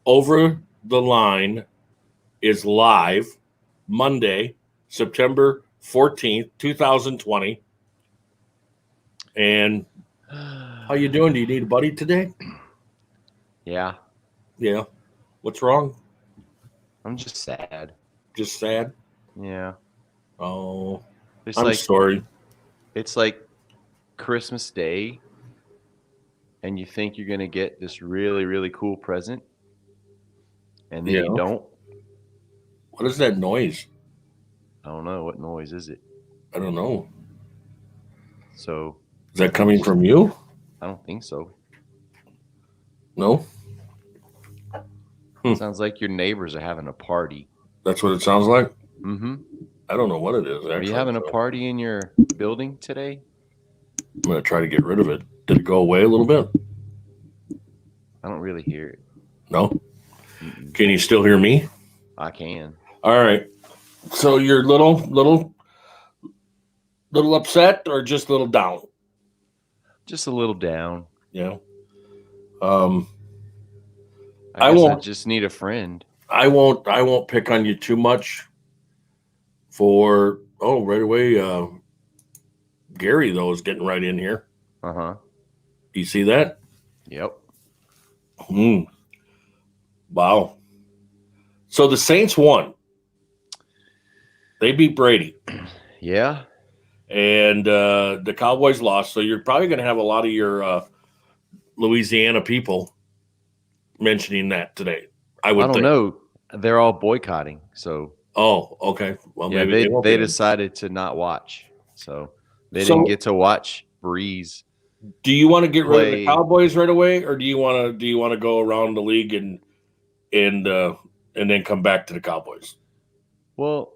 Over the Line is live Monday, September 14th, 2020. And how you doing? Do you need a buddy today? Yeah, Yeah. What's wrong? I'm just sad. Just sad? Yeah, Oh, it's I'm like sorry. it's like Christmas Day, and you think you're gonna get this really really cool present, and then you Yeah. don't. What is that noise? I don't know what noise is it. I don't know. So Is that you coming just from you? I don't think so. No? Hmm. Sounds like your neighbors are having a party. That's what it sounds like? Mm-hmm. I don't know what it is, Are you actually. having a So party in your building today? I'm going to try to get rid of it. Did it go away a little bit? I don't really hear it. No? Mm-mm. Can you still hear me? I can. All right. So you're little upset or just a little down? Just a little down. Yeah. Um, I I guess I won't. just need a friend. I won't pick on you too much. For right away. Gary though is getting right in here. Uh-huh. Do you see that? Yep. Hmm. Wow. So the Saints won. They beat Brady, Yeah. and the Cowboys lost. So you're probably going to have a lot of your Louisiana people mentioning that today. I I would don't think. know. They're all boycotting. So Oh, okay. Well, yeah, maybe they won't they be. decided to not watch. So they didn't So, get to watch Breeze do you want to get rid of the play. Cowboys right away, or do you want to go around the league and and then come back to the Cowboys? Well,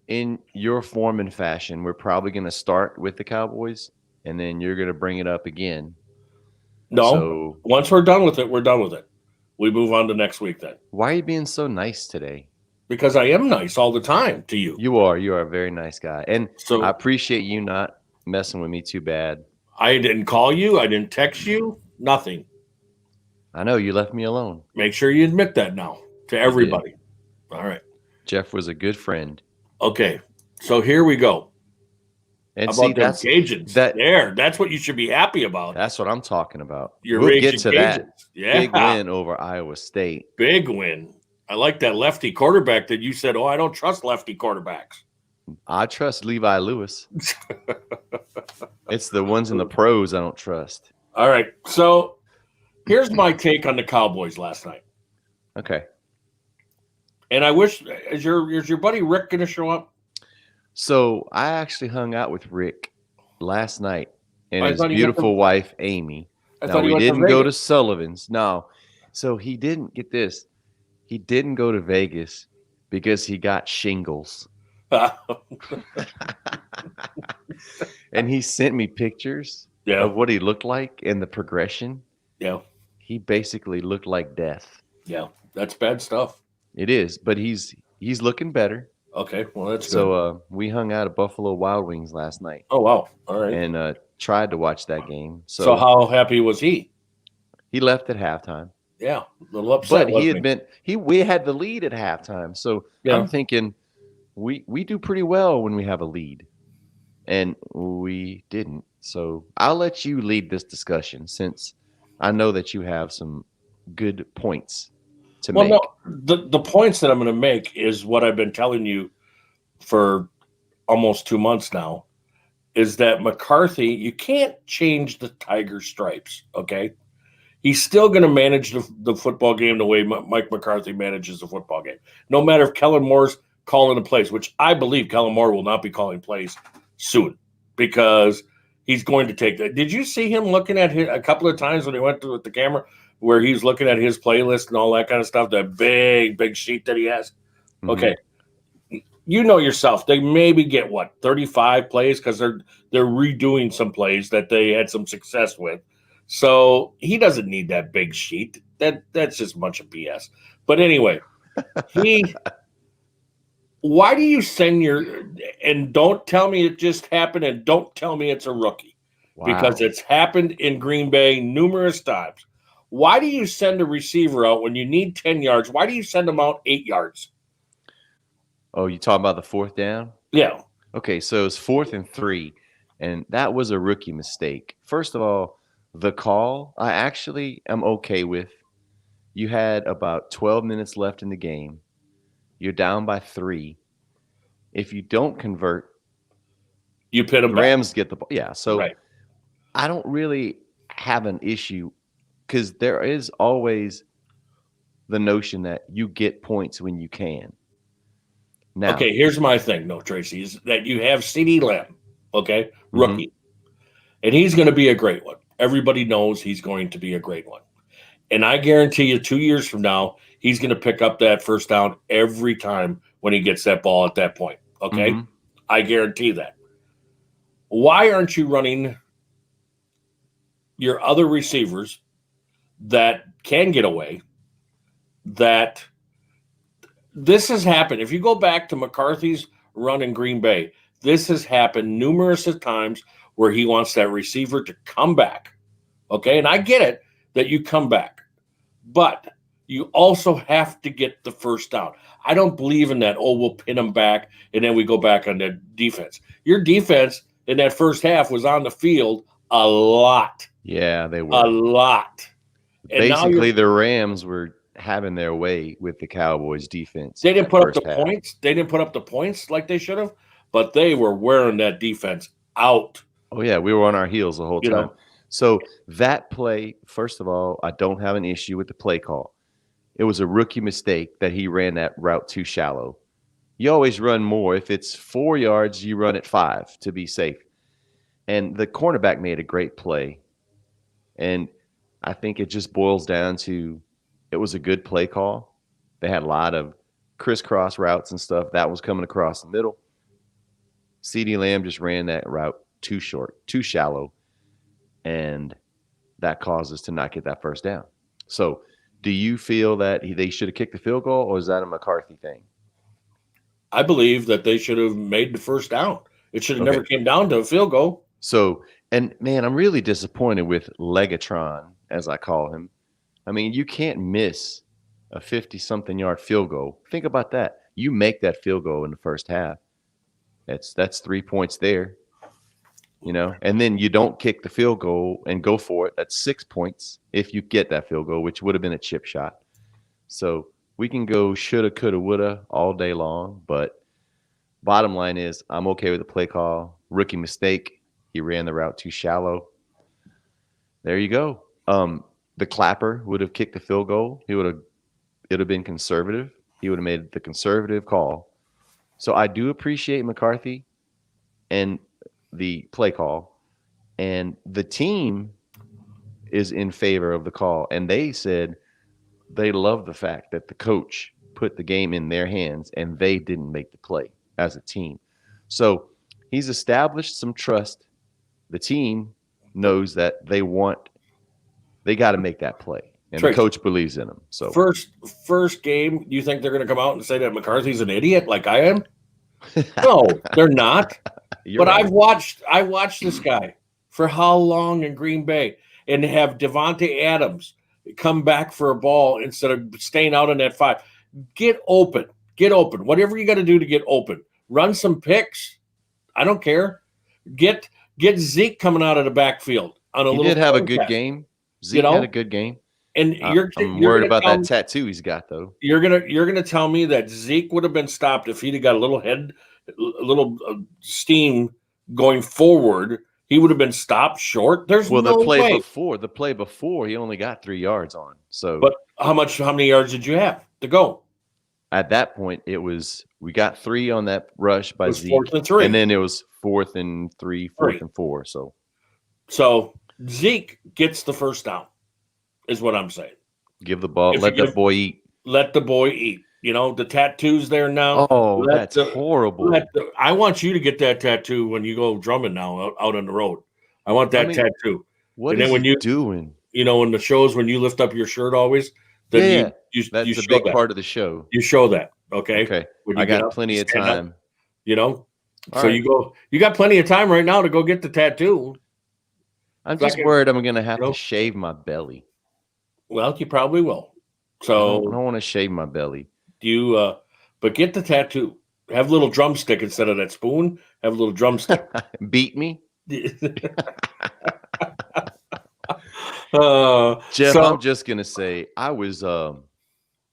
in your form and fashion, we're probably going to start with the Cowboys, and then you're going to bring it up again. No. So Once we're done with it, we're done with it. We move on to next week then. why are you being so nice today? Because I am nice all the time to you. You are a very nice guy, and I So appreciate you not messing with me too bad. I didn't call you. I didn't text you. Nothing. I know you left me alone. Make sure you admit that now to everybody. All right. Jeff was a good friend. Okay. So here we go. And How see, about them Cajuns? that There. That's what you should be happy about. that's what I'm talking about. Your We'll get raging to Cajuns. that Yeah. big win over Iowa State. Big win. I like that lefty quarterback that you said, I don't trust lefty quarterbacks. I trust Levi Lewis. It's the ones in the pros I don't trust. All right. So here's my take on the Cowboys last night. Okay. And I wish is your buddy Rick going to show up? So I actually hung out with Rick last night and I his thought he went to- beautiful wife, Amy. I Now, thought he we went to didn't go to Vegas. Sullivan's. No. So he didn't get this. He didn't go to Vegas because he got shingles. And he sent me pictures Yeah. of what he looked like and the progression. Yeah. He basically looked like death. Yeah. That's bad stuff. It is, but he's looking better. Okay. Well, that's good. So we hung out at Buffalo Wild Wings last night Oh, wow. All right. and tried to watch that game. So how happy was he? He left at halftime. Yeah. A little upset. But he had been we had the lead at halftime. So Yeah. I'm thinking we do pretty well when we have a lead. And we didn't. So I'll let you lead this discussion since I know that you have some good points to Well, make. no, the points that I'm going to make is what I've been telling you for almost 2 months now, is that McCarthy, you can't change the Tiger stripes, okay? He's still going to manage the football game the way Mike McCarthy manages the football game. No matter if Kellen Moore's calling the plays, which I believe Kellen Moore will not be calling plays soon because he's going to take that. Did you see him looking at a couple of times when he went with the camera where he's looking at his playlist and all that kind of stuff, that big sheet that he has? Mhm. Okay. You know yourself, they maybe get 35 plays because they're redoing some plays that they had some success with. So he doesn't need that big sheet. That's just a bunch of BS. But anyway, why do you send and don't tell me it just happened and don't tell me it's a rookie Wow. because it's happened in Green Bay numerous times. Why do you send a receiver out when you need 10 yards? Why do you send them out 8 yards? Oh, you talking about the fourth down? Yeah. Okay, so it's 4th and 3, and that was a rookie mistake. First of all, the call I actually am okay with. You had about 12 minutes left in the game. You're down by 3. If you don't convert, You pin them the back. Rams get the ball. Yeah, so Right. I don't really have an issue because there is always the notion that you get points when you can. Now, Okay, here's my thing, no, Tracy, is that you have CeeDee Lamb, okay, Mm-hmm. rookie, and he's going to be a great one. Everybody knows he's going to be a great one. And I guarantee you 2 years from now, he's going to pick up that first down every time when he gets that ball at that point, okay? Mhm. I guarantee that. Why aren't you running your other receivers that can get away, that this has happened. If you go back to McCarthy's run in Green Bay, this has happened numerous of times where he wants that receiver to come back. Okay. And I get it that you come back, but you also have to get the first down. I don't believe in that. Oh, we'll pin them back and then we go back on the defense. Your defense in that first half was on the field a lot. Yeah, they A were. lot. And now Basically, the Rams were having their way with the Cowboys defense. they in didn't that put up the first half. points. They didn't put up the points like they should have, but they were wearing that defense out. Oh, yeah, we were on our heels the whole You time. know. So that play, first of all, I don't have an issue with the play call. It was a rookie mistake that he ran that route too shallow. You always run more. If it's 4 yards, you run it 5 to be safe. And the cornerback made a great play. And I think it just boils down to it was a good play call. They had a lot of crisscross routes and stuff. That was coming across the middle. CeeDee Lamb just ran that route too short, too shallow. And that caused us to not get that first down. So do you feel that they should have kicked the field goal, or is that a McCarthy thing? I believe that they should have made the first down. It should have Okay. never came down to a field goal. So, and man, I'm really disappointed with Legatron, as I call him. I mean, you can't miss a 50-something yard field goal. Think about that. You make that field goal in the first half. That's 3 points there, you know, and then you don't kick the field goal and go for it. That's 6 points if you get that field goal, which would have been a chip shot. So we can go shoulda, coulda, woulda all day long, but bottom line is I'm okay with the play call. Rookie mistake. He ran the route too shallow. There you go. The Clapper would have kicked the field goal. It would have been conservative. He would have made the conservative call. So I do appreciate McCarthy and the play call. And the team is in favor of the call. And they said they love the fact that the coach put the game in their hands and they didn't make the play as a team. So he's established some trust. The team knows that they got to make that play. And Trace, the coach believes in him. So first game, you think they're going to come out and say that McCarthy's an idiot like I am? No, they're not. You're But right. I watched this guy for how long in Green Bay and have Devontae Adams come back for a ball instead of staying out on that 5. Get open. Get open. Whatever you got to do to get open. Run some picks. I don't care. Get Zeke coming out of the backfield on a He little. did have a throw good pass. game. Zeke know? had a good game. And I'm you're worried gonna about tell that tattoo he's got, though. You're gonna tell me that Zeke would have been stopped if he'd have got a little steam going forward. He would have been stopped short. There's Well, no the play way. before, he only got 3 yards on. So, But how many yards did you have to go? at that point, we got 3 on that rush by It was Zeke, 4th and 3. and then it was 4th and 3, 4th and 4. So Zeke gets the first down, is what I'm saying. Give the ball, If let you the boy eat. Let the boy eat. You know, the tattoo's there now. Oh, Let that's horrible. I want you to get that tattoo when you go drumming now out on the road. I want that tattoo. What and is then when he you doing? You know, in the shows when you lift up your shirt always, then That's you a show big that. part of the show. You show that, okay? Okay, When you I get got up, plenty of stand up, time. you know, All so right. you got plenty of time right now to go get the tattoo. I'm just Second, worried I'm going to have you know? to shave my belly. Well, you probably will. I So don't want to shave my belly. you, but get the tattoo. Have a little drumstick instead of that spoon. Have a little drumstick. Beat me, Jeff. So I'm just gonna say I was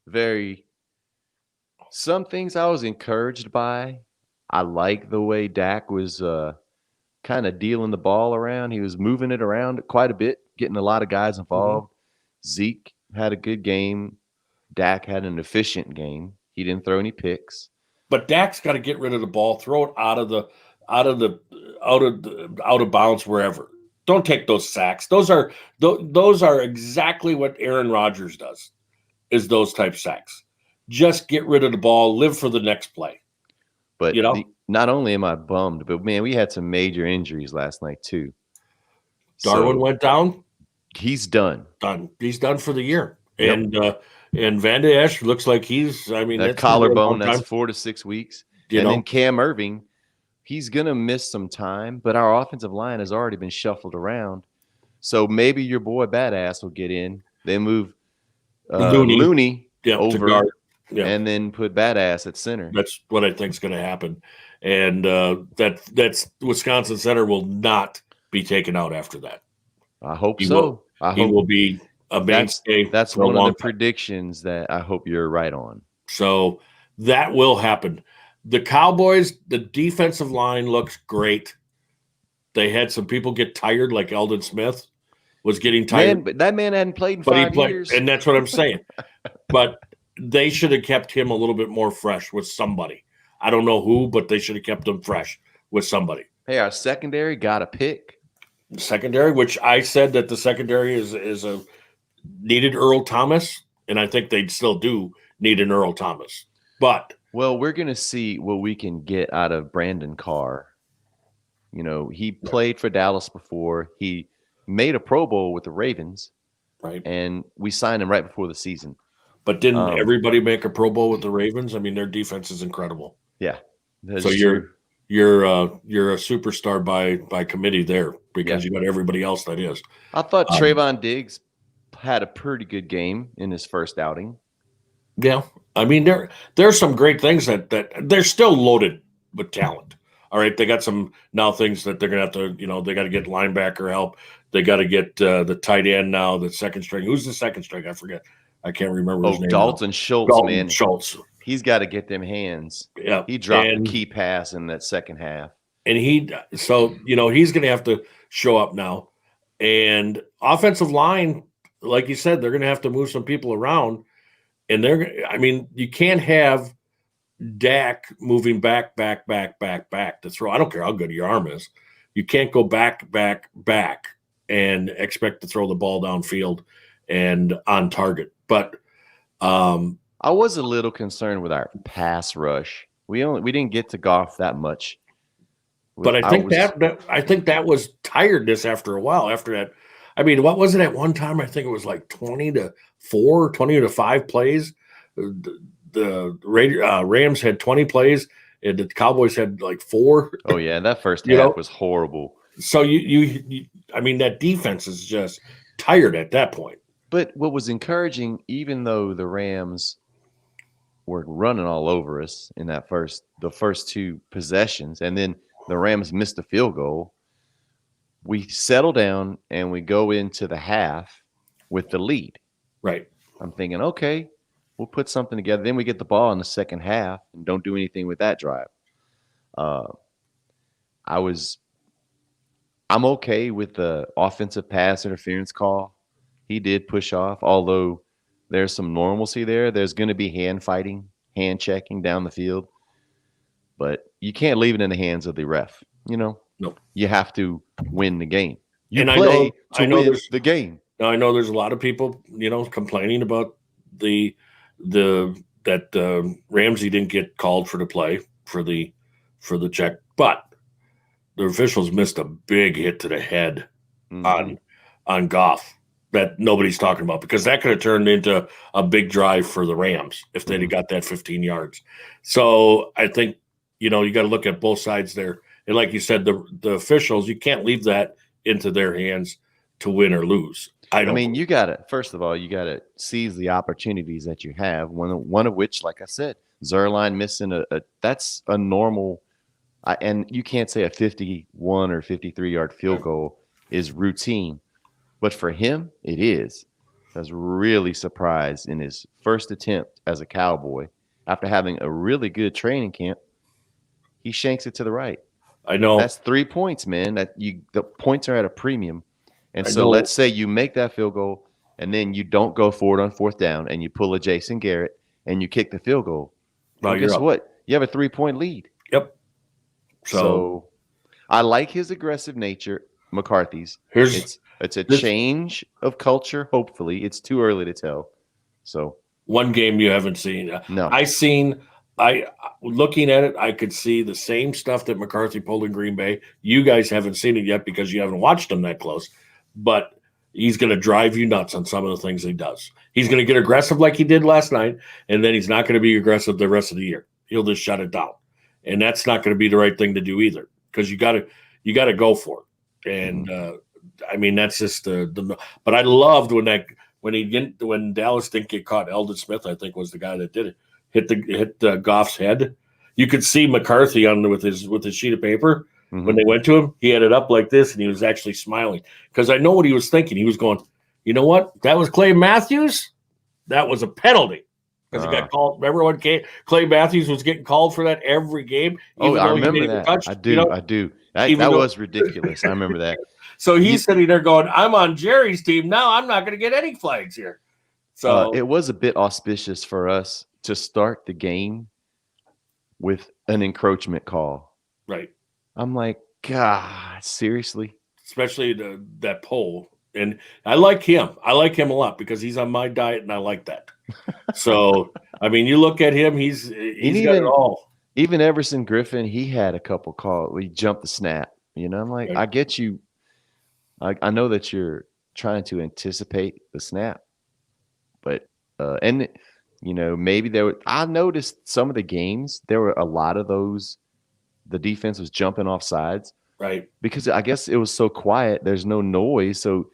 very. Some things I was encouraged by. I like the way Dak was kind of dealing the ball around. He was moving it around quite a bit, getting a lot of guys involved. Zeke had a good game. Dak had an efficient game. He didn't throw any picks. but Dak's got to get rid of the ball, throw it out of bounds wherever. Don't take those sacks. Those are exactly what Aaron Rodgers does. Is those type sacks. Just get rid of the ball, live for the next play. But You know? not only am I bummed, but man, we had some major injuries last night too. Darwin So went down, he's done. done. He's done for the year. Yep. And Van Der Esch looks like he's. I mean, That that's gonna be a long collarbone, that's time, 4 to 6 weeks. you And know. then Cam Irving, he's going to miss some time, but our offensive line has already been shuffled around. So maybe your boy Badass will get in. They move Looney Yeah, to over guard. Yeah. and then put Badass at center. That's what I think is going to happen, and that's Wisconsin center will not be taken out after that. I hope He so. will- I He hope will be a mainstay. that's for a one of long the time. predictions that I hope you're right on. So that will happen. The Cowboys, the defensive line looks great. They had some people get tired, like Eldon Smith was getting tired, Man, but that man hadn't played in but he 5 played, years. and that's what I'm saying. But they should have kept him a little bit more fresh with somebody. I don't know who, but they should have kept him fresh with somebody. Hey, our secondary got a pick. Secondary, which I said that the secondary is a needed Earl Thomas, and I think they still do need an Earl Thomas. But Well, we're going to see what we can get out of Brandon Carr. You know, he played for Dallas before. He made a Pro Bowl with the Ravens, right, and we signed him right before the season. but didn't everybody make a Pro Bowl with the Ravens? I mean, their defense is incredible. Yeah. That's So true. you're a superstar by committee there because you got everybody else that is. I thought Trayvon Diggs had a pretty good game in his first outing. Yeah, I mean there's some great things that they're still loaded with talent. All right, they got some now things that they're gonna have to, they got to get linebacker help. They got to get the tight end now, the second string. Who's the second string? I forget. I can't remember his name. Dalton now. Schultz, Dalton man. Schultz. He's got to get them hands. Yeah, He dropped a key pass in that second half. and he's going to have to show up now. And offensive line, like you said, they're going to have to move some people around. And you can't have Dak moving back to throw. I don't care how good your arm is. You can't go back and expect to throw the ball downfield and on target. But I was a little concerned with our pass rush. We didn't get to Goff that much. But I think that was tiredness after a while. After that, I mean, what was it at one time? I think it was like 20-4, 20-5 plays. The Rams had 20 plays, and the Cowboys had like 4. Oh yeah, that first half was horrible. So I mean, that defense is just tired at that point. But what was encouraging, even though the Rams were running all over us in the first 2 possessions, and then the Rams missed a field goal, we settle down and we go into the half with the lead. Right. I'm thinking, okay, we'll put something together. Then we get the ball in the second half and don't do anything with that drive. I'm okay with the offensive pass interference call. He did push off, although there's some normalcy there. There's going to be hand fighting, hand checking down the field. But you can't leave it in the hands of the ref. Nope. You have to win the game. You And play I know win the game. Now I know there's a lot of people, complaining about that Ramsey didn't get called for the play for the check, but the officials missed a big hit to the head on Goff that nobody's talking about, because that could have turned into a big drive for the Rams if they'd have got that 15 yards. So I think, you got to look at both sides there. And like you said, the officials, you can't leave that into their hands to win or lose. I mean, you gotta first of all, you gotta seize the opportunities that you have. One of which, like I said, Zerline missing a that's a normal, and you can't say a 51 or 53-yard field goal is routine, but for him, it is. I was really surprised in his first attempt as a Cowboy after having a really good training camp. He shanks it to the right. I know. That's 3 points, man. The points are at a premium. And I so know. let's say you make that field goal and then you don't go for it on fourth down and you pull a Jason Garrett and you kick the field goal. Well, guess what? You have a 3-point lead. Yep. So I like his aggressive nature, McCarthy's. It's a change of culture, hopefully. It's too early to tell. So one game you haven't seen. No. Looking at it, I could see the same stuff that McCarthy pulled in Green Bay. You guys haven't seen it yet because you haven't watched him that close. But he's going to drive you nuts on some of the things he does. He's going to get aggressive like he did last night, and then he's not going to be aggressive the rest of the year. He'll just shut it down. And that's not going to be the right thing to do either, because you got to go for it. And I mean, that's just the. But I loved when Dallas didn't get caught. Eldon Smith, I think, was the guy that did it. Hit Goff's head. You could see McCarthy with his sheet of paper. When they went to him, he had it up like this, and he was actually smiling because I know what he was thinking. He was going, you know what? That was Clay Matthews. That was a penalty because he got called. Remember when Clay Matthews was getting called for that every game? Oh, I remember that. I do. That was ridiculous. I remember that. So he's sitting there going, I'm on Jerry's team. Now I'm not going to get any flags here. So it was a bit auspicious for us to start the game with an encroachment call. Right. I'm like, God, seriously? Especially that poll. And I like him. I like him a lot because he's on my diet, and I like that. So, I mean, you look at him, he's got it all. Even Everson Griffin, he had a couple calls. He jumped the snap. You know, I'm like, right. I get you. I know that you're trying to anticipate the snap. But, and, you know, maybe I noticed some of the games, there were a lot of those. The defense was jumping off sides. Right. Because I guess it was so quiet. There's no noise. So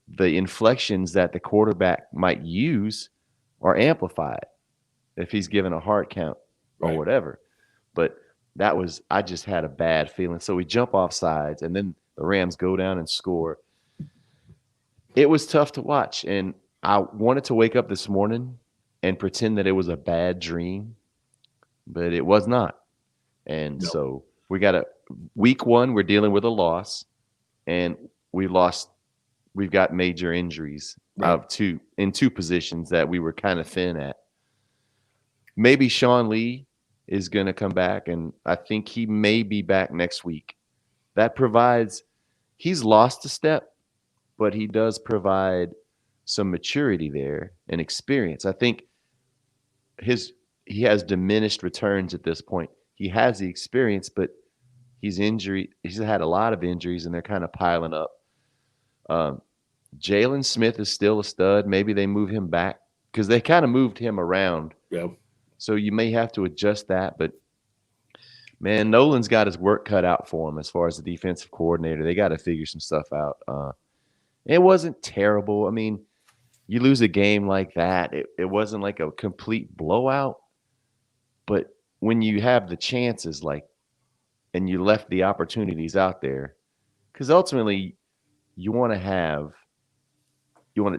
the inflections that the quarterback might use are amplified if he's given a hard count or whatever. But I just had a bad feeling. So we jump off sides and then the Rams go down and score. It was tough to watch. And I wanted to wake up this morning and pretend that it was a bad dream, but it was not. And so we got week one, we're dealing with a loss, and we've got major injuries in two positions that we were kind of thin at. Maybe Sean Lee is going to come back, and I think he may be back next week. That provides, he's lost a step, but he does provide some maturity there and experience. I think he has diminished returns at this point. He has the experience, but he's had a lot of injuries, and they're kind of piling up. Jalen Smith is still a stud. Maybe they move him back because they kind of moved him around. Yeah. So you may have to adjust that. But, man, Nolan's got his work cut out for him as far as the defensive coordinator. They got to figure some stuff out. It wasn't terrible. I mean, you lose a game like that. It wasn't like a complete blowout. But when you have the chances, and you left the opportunities out there, because ultimately you want to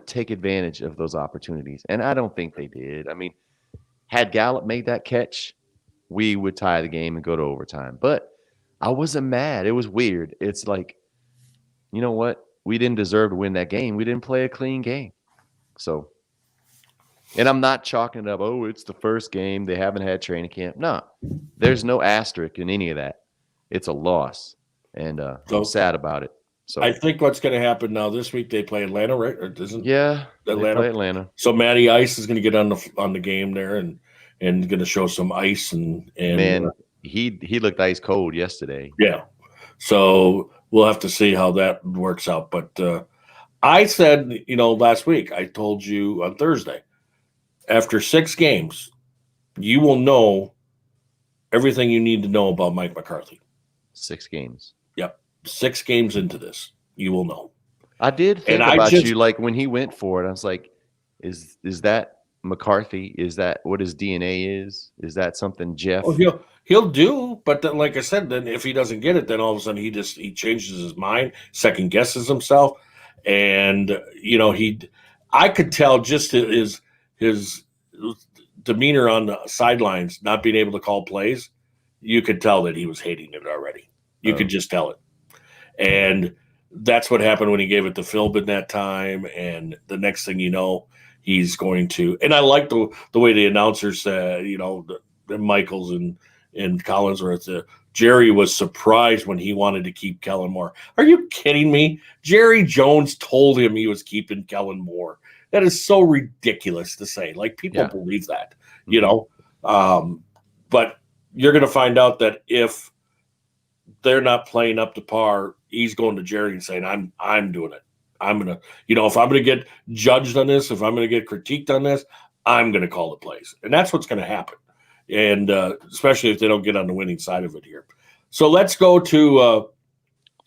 take advantage of those opportunities. And I don't think they did. I mean, had Gallup made that catch, we would tie the game and go to overtime. But I wasn't mad. It was weird. It's like, you know what? We didn't deserve to win that game. We didn't play a clean game. So, and I'm not chalking it up, oh, it's the first game. They haven't had training camp. No, there's no asterisk in any of that. It's a loss, and I'm sad about it. So I think what's going to happen now this week, they play Atlanta, right? Or doesn't? Yeah, Atlanta. They play Atlanta. So Matty Ice is going to get on the game there and going to show some ice and man, he looked ice cold yesterday. Yeah, so we'll have to see how that works out. But I said, last week, I told you on Thursday, after 6 games, you will know everything you need to know about Mike McCarthy. 6 games. Yep. 6 games into this, you will know. I did think And I about just you, like when he went for it. I was like, is that McCarthy? Is that what his DNA is? Is that something Jeff? Oh, he'll do, but then, like I said, then if he doesn't get it, then all of a sudden he changes his mind, second guesses himself, and I could tell just his demeanor on the sidelines, not being able to call plays. You could tell that he was hating it already. You could just tell it, and that's what happened when he gave it to Philbin that time. And the next thing you know, he's going to. And I like the way the announcers said, the Michaels and Collinsworth. Jerry was surprised when he wanted to keep Kellen Moore. Are you kidding me? Jerry Jones told him he was keeping Kellen Moore. That is so ridiculous to say. Like, people believe that, but you're going to find out that if they're not playing up to par, he's going to Jerry and saying, I'm doing it. I'm going to, if I'm going to get judged on this, if I'm going to get critiqued on this, I'm going to call the plays. And that's what's going to happen. And especially if they don't get on the winning side of it here. So let's go to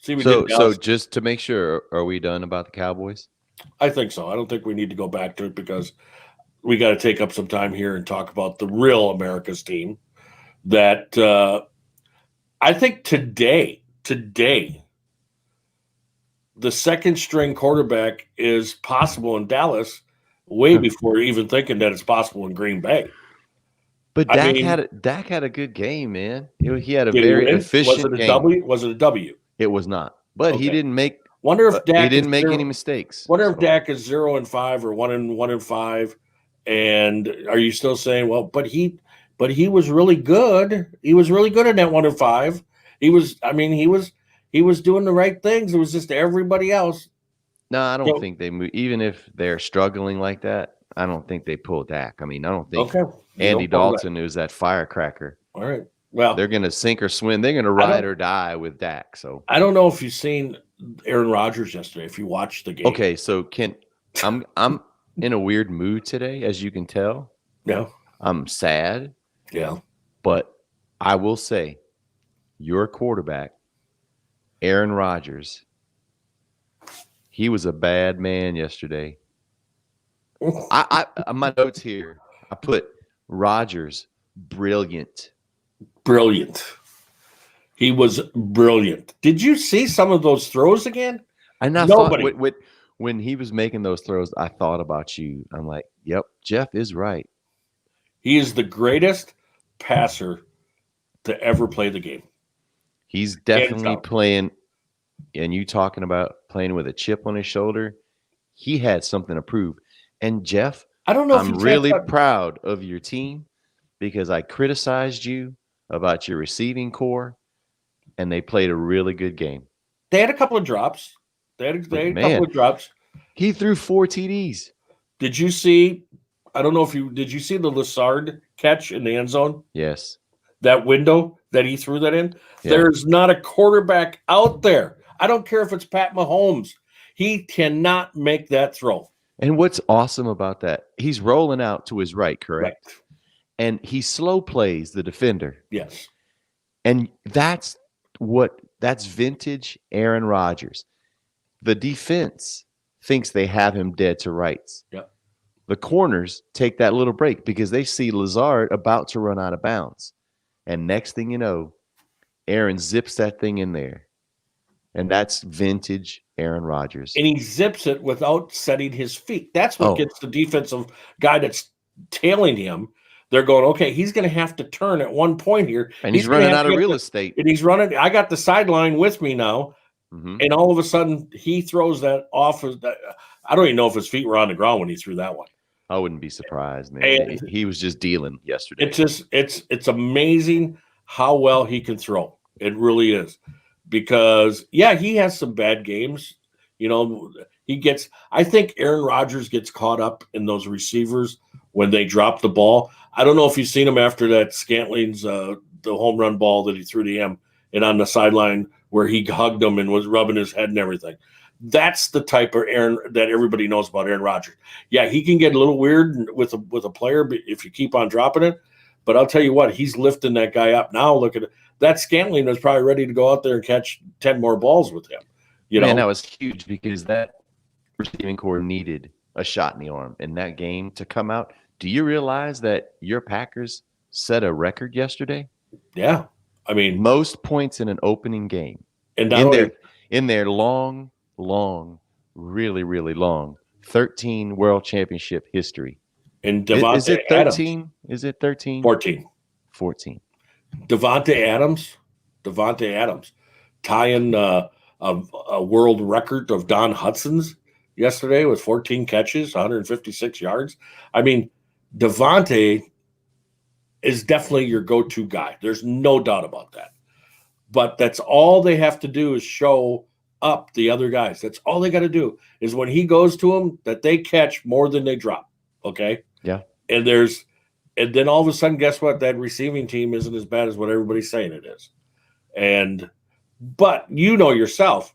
see. So just to make sure, are we done about the Cowboys? I think so. I don't think we need to go back to it because we got to take up some time here and talk about the real America's team that I think today, the second string quarterback is possible in Dallas way before even thinking that it's possible in Green Bay. But Dak had a good game, man. He had a very efficient game. Was it a W? It was not. But he didn't make. Wonder if Dak he didn't make any mistakes. Wonder if Dak is 0-5 or 1-5. And are you still saying, well, but he was really good. He was really good in that 1-5. He was doing the right things. It was just everybody else. No, I don't think they move. Even if they're struggling like that, I don't think they pull Dak. I mean, I don't think Andy Dalton is that firecracker. All right. Well, they're going to sink or swim. They're going to ride or die with Dak. So I don't know if you've seen Aaron Rodgers yesterday. If you watched the game. Okay, so I'm in a weird mood today, as you can tell. Yeah. I'm sad. Yeah. But I will say, your quarterback, Aaron Rodgers, he was a bad man yesterday. I my notes here, I put Rodgers brilliant. He was brilliant. Did you see some of those throws again? And I thought when he was making those throws, I thought about you. I'm like, yep, Jeff is right. He is the greatest passer to ever play the game. He's definitely playing, and you talking about playing with a chip on his shoulder. He had something to prove. And Jeff, I don't know. I'm really proud of your team because I criticized you about your receiving core, and they played a really good game. They had a couple of drops. They had a couple of drops. He threw 4 TDs. Did you see? I don't know if did you see the Lazard catch in the end zone? Yes. That window that he threw that in. Yeah. There's not a quarterback out there. I don't care if it's Pat Mahomes. He cannot make that throw. And what's awesome about that, he's rolling out to his right, correct? Right. And he slow plays the defender. Yes. And that's vintage Aaron Rodgers. The defense thinks they have him dead to rights. Yep. The corners take that little break because they see Lazard about to run out of bounds. And next thing you know, Aaron zips that thing in there. And that's vintage Aaron Rodgers. And he zips it without setting his feet. That's what gets the defensive guy that's tailing him. They're going, okay, he's going to have to turn at one point here. And he's running out of real estate. And he's running. I got the sideline with me now. Mm-hmm. And all of a sudden, he throws that off. I don't even know if his feet were on the ground when he threw that one. I wouldn't be surprised, man. And he was just dealing yesterday. It's amazing how well he can throw. It really is. Because, he has some bad games. I think Aaron Rodgers gets caught up in those receivers when they drop the ball. I don't know if you've seen him after that Scantling's the home run ball that he threw to him and on the sideline where he hugged him and was rubbing his head and everything. That's the type of Aaron that everybody knows about Aaron Rodgers. Yeah, he can get a little weird with a player if you keep on dropping it. But I'll tell you what, he's lifting that guy up now. Look at it. That Scantling was probably ready to go out there and catch 10 more balls with him. Man, that was huge because that receiving core needed a shot in the arm in that game to come out. Do you realize that your Packers set a record yesterday? Yeah. I mean, Most points in an opening game and not only, in their long, really, really long 13 World Championship history. and Is Devontae it 13? Adams, Is it 13? 14. 14. Devontae Adams tying a world record of Don Hudson's yesterday with 14 catches, 156 yards. I mean, Devontae is definitely your go-to guy. There's no doubt about that. But that's all they have to do is show up the other guys. That's all they got to do is when he goes to them that they catch more than they drop. Okay. Yeah. And then all of a sudden, guess what? That receiving team isn't as bad as what everybody's saying it is. But you know yourself,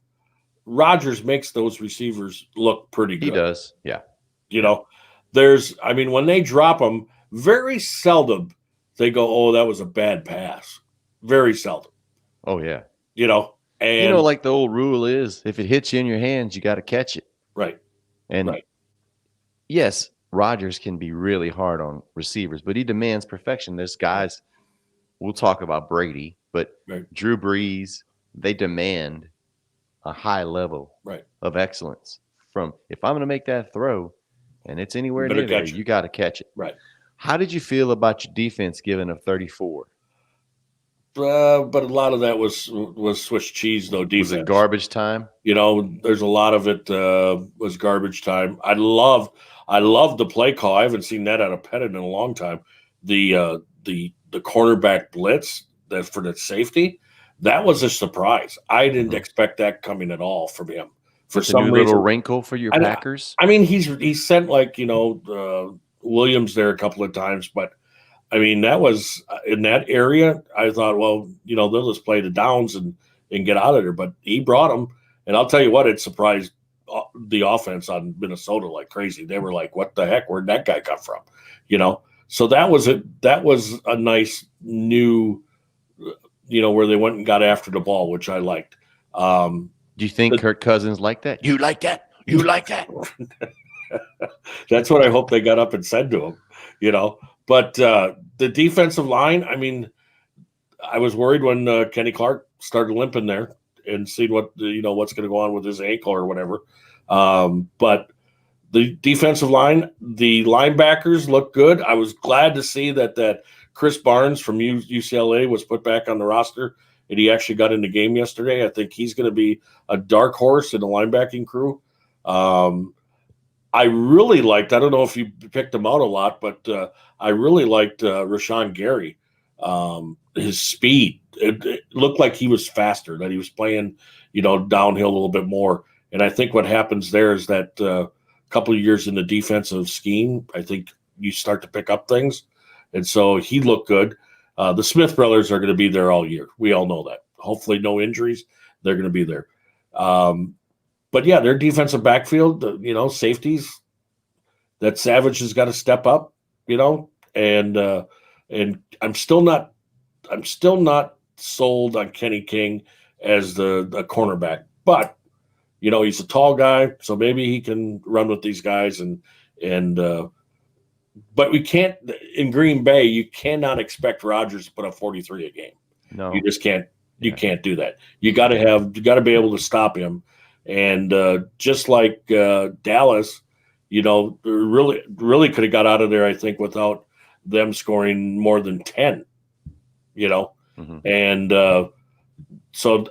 Rodgers makes those receivers look pretty good. He does. Yeah. You know, when they drop them, very seldom they go, oh, that was a bad pass. Very seldom. Oh, yeah. And like the old rule is if it hits you in your hands, you got to catch it. Right. And right. Yes, Rodgers can be really hard on receivers, but he demands perfection. There's guys, we'll talk about Brady, but right. Drew Brees, they demand a high level of excellence from if I'm going to make that throw and it's anywhere near there, you got to catch it. Right. How did you feel about your defense giving up 34? But a lot of that was Swiss cheese, though. Defense. Was it garbage time? There's a lot of it was garbage time. I love the play call. I haven't seen that out of Pettit in a long time. The cornerback blitz that for the safety, that was a surprise. I didn't expect that coming at all from him. For It's some a new reason, little wrinkle for your Packers. I mean, he's sent Williams there a couple of times, but I mean that was in that area. I thought, well, they'll just play the downs and get out of there. But he brought them, and I'll tell you what, it surprised the offense on Minnesota like crazy. They were like, "What the heck? Where'd that guy come from?" So that was a nice new, where they went and got after the ball, which I liked. Do you think Kirk Cousins liked that? You like that? You like that? That's what I hope they got up and said to him, But the defensive line, I mean, I was worried when Kenny Clark started limping there and seeing what's going to go on with his ankle or whatever. But the defensive line, the linebackers look good. I was glad to see that Chris Barnes from UCLA was put back on the roster, and he actually got in the game yesterday. I think he's going to be a dark horse in the linebacking crew. I really liked, I don't know if you picked him out a lot, but I really liked Rashawn Gary. His speed, it looked like he was faster, that he was playing, downhill a little bit more. And I think what happens there is that a couple of years in the defensive scheme, I think you start to pick up things. And so he looked good. The Smith brothers are going to be there all year. We all know that. Hopefully no injuries. They're going to be there. But yeah, their defensive backfield, safeties, that Savage has got to step up, and I'm still not sold on Kenny King as the cornerback, but he's a tall guy, so maybe he can run with these guys but we can't in Green Bay. You cannot expect Rodgers to put up 43 a game. No, you just can't. You can't do that. You got to be able to stop him. And just like Dallas, really could have got out of there, I think, without them scoring more than 10, Mm-hmm. And so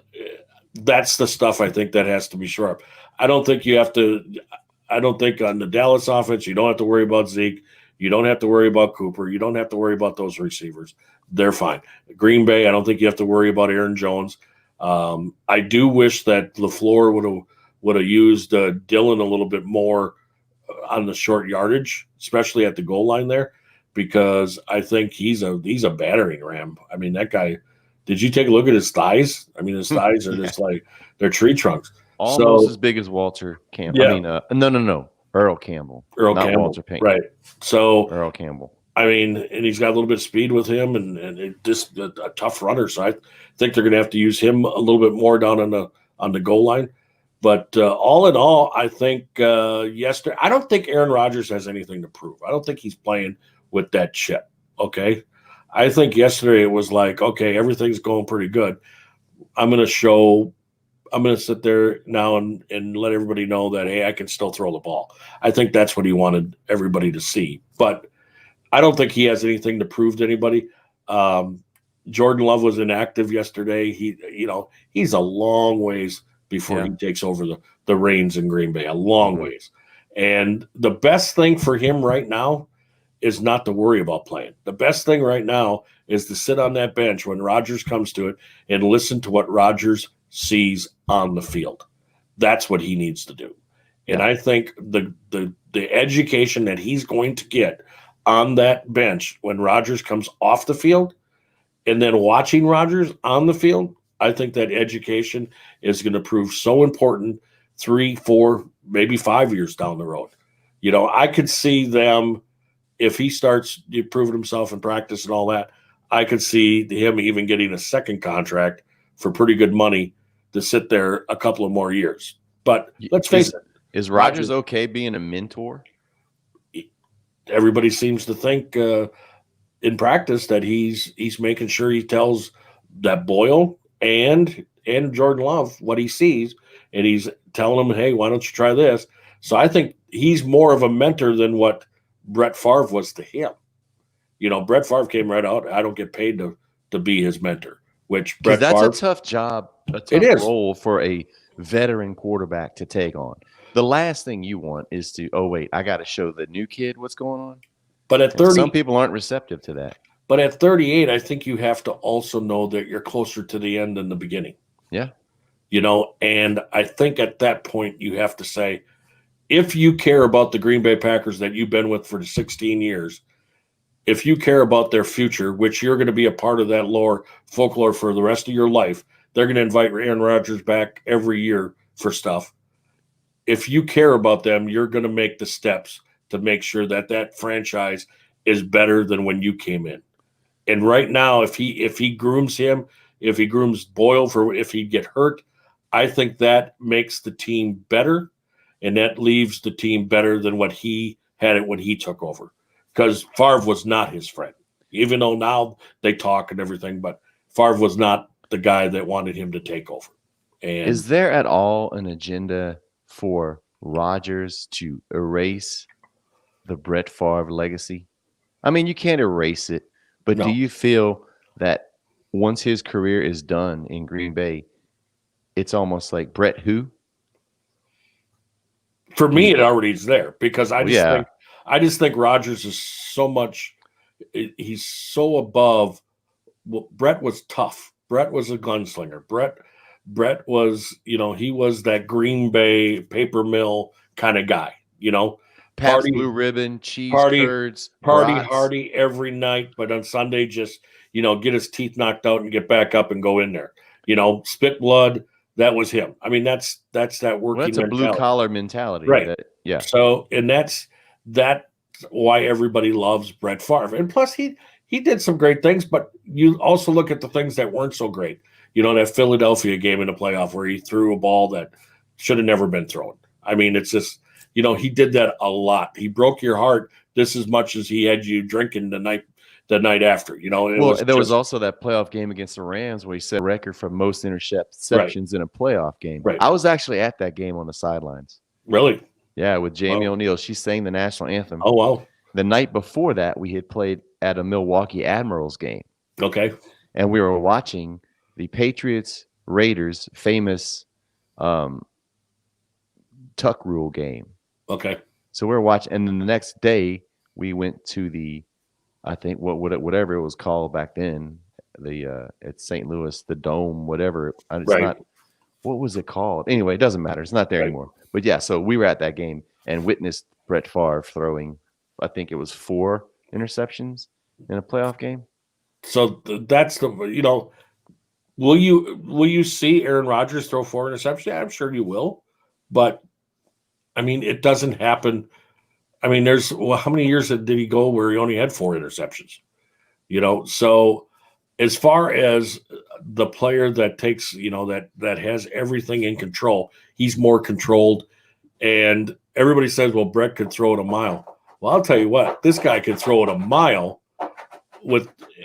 that's the stuff I think that has to be sharp. I don't think on the Dallas offense, you don't have to worry about Zeke. You don't have to worry about Cooper. You don't have to worry about those receivers. They're fine. Green Bay, I don't think you have to worry about Aaron Jones. I do wish that LaFleur would have used Dillon a little bit more on the short yardage, especially at the goal line there, because I think he's a battering ram. I mean, that guy. Did you take a look at his thighs? I mean, his thighs are just like they're tree trunks, almost as big as Walter Campbell. Yeah. I mean, no, Earl Campbell, not Campbell. Walter Payton. Right. So Earl Campbell. I mean, and he's got a little bit of speed with him, and it just a tough runner. So I think they're going to have to use him a little bit more down on the goal line. But all in all, I think yesterday, I don't think Aaron Rodgers has anything to prove. I don't think he's playing with that chip. Okay. I think yesterday it was like, okay, everything's going pretty good. I'm going to sit there now and let everybody know that, hey, I can still throw the ball. I think that's what he wanted everybody to see. But I don't think he has anything to prove to anybody. Jordan Love was inactive yesterday. He's a long ways before he takes over the reins in Green Bay, a long ways. And the best thing for him right now is not to worry about playing. The best thing right now is to sit on that bench when Rodgers comes to it and listen to what Rodgers sees on the field. That's what he needs to do. And I think the education that he's going to get on that bench when Rodgers comes off the field and then watching Rodgers on the field, I think that education is going to prove so important 3, 4, maybe 5 years down the road. I could see them, if he starts proving himself in practice and all that, I could see him even getting a second contract for pretty good money to sit there a couple of more years. But let's face it. Is Rodgers okay being a mentor? Everybody seems to think in practice that he's making sure he tells that Boyle and Jordan Love what he sees, and he's telling them, hey, why don't you try this? So I think he's more of a mentor than what Brett Favre was to him. Brett Favre came right out, I don't get paid to be his mentor, which Brett that's Favre, a tough job, a tough role for a veteran quarterback to take on. The last thing you want is to, I got to show the new kid what's going on. But at 30, some people aren't receptive to that. But at 38, I think you have to also know that you're closer to the end than the beginning. Yeah. And I think at that point you have to say, if you care about the Green Bay Packers that you've been with for 16 years, if you care about their future, which you're going to be a part of that folklore for the rest of your life, they're going to invite Aaron Rodgers back every year for stuff. If you care about them, you're going to make the steps to make sure that franchise is better than when you came in. And right now, if he grooms him, if he grooms Boyle if he get hurt, I think that makes the team better, and that leaves the team better than what he had it when he took over. Because Favre was not his friend, even though now they talk and everything, but Favre was not the guy that wanted him to take over. And is there at all an agenda for Rodgers to erase the Brett Favre legacy? I mean, you can't erase it, but do you feel that once his career is done in Green Bay, it's almost like Brett who? For me, it already is there because I just think Rodgers is so much. He's so above. Well, Brett was tough. Brett was a gunslinger. Brett was, he was that Green Bay paper mill kind of guy. Pabst Blue Ribbon, cheese curds, party hardy every night, but on Sunday just get his teeth knocked out and get back up and go in there. Spit blood. That was him. I mean, that's that working. That's a blue collar mentality, right? Yeah. So, and that's why everybody loves Brett Favre. And plus, he did some great things, but you also look at the things that weren't so great. That Philadelphia game in the playoff where he threw a ball that should have never been thrown. I mean, it's just, he did that a lot. He broke your heart just as much as he had you drinking the night after. There was also that playoff game against the Rams where he set a record for most interceptions in a playoff game. Right. I was actually at that game on the sidelines. Really? Yeah, with Jamie O'Neal. She sang the national anthem. Oh, wow. The night before that, we had played at a Milwaukee Admirals game. Okay. And we were watching the Patriots-Raiders famous tuck rule game. Okay. So we were watching, and then the next day we went to the, I think whatever it was called back then, at St. Louis, the Dome, whatever. It's not, what was it called? Anyway, it doesn't matter. It's not there anymore. But yeah, so we were at that game and witnessed Brett Favre throwing, I think it was 4 interceptions in a playoff game. So that's the, will you see Aaron Rodgers throw 4 interceptions? Yeah, I'm sure you will. But I mean, it doesn't happen. I mean, how many years did he go where he only had 4 interceptions? So as far as the player that takes, that has everything in control, He's more controlled. And everybody says, well, Brett could throw it a mile. Well, I'll tell you what, this guy could throw it a mile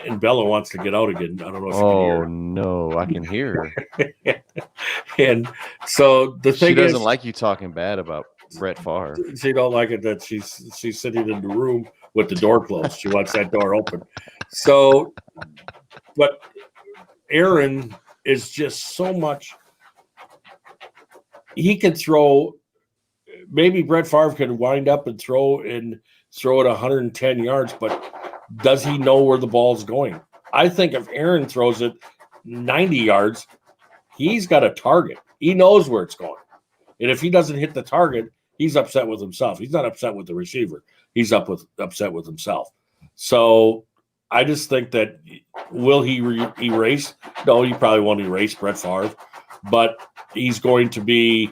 and Bella wants to get out again. I don't know if you can hear Oh no, I can hear her. And so the thing She doesn't is, like you talking bad about Brett Favre. she don't like it that she's sitting in the room with the door closed. She wants that door open. So, but Aaron is just so much. He can throw. Maybe Brett Favre could wind up and throw it 110 yards, but does he know where the ball's going? I think if Aaron throws it 90 yards, he's got a target. He knows where it's going. And if he doesn't hit the target, he's upset with himself. He's not upset with the receiver. He's upset with himself. So I just think that will he erase? No, he probably won't erase Brett Favre, but he's going to be,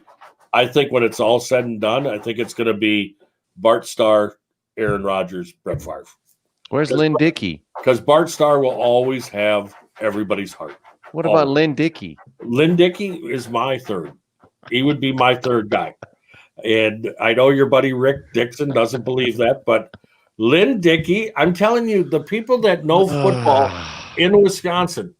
I think when it's all said and done, I think it's going to be Bart Starr, Aaron Rodgers, Brett Favre. Where's Lynn Dickey? Because Bart Starr will always have everybody's heart. What about Lynn Dickey? Lynn Dickey is my third. He would be my third guy. And I know your buddy Rick Dixon doesn't believe that, but Lynn Dickey, I'm telling you, the people that know football in Wisconsin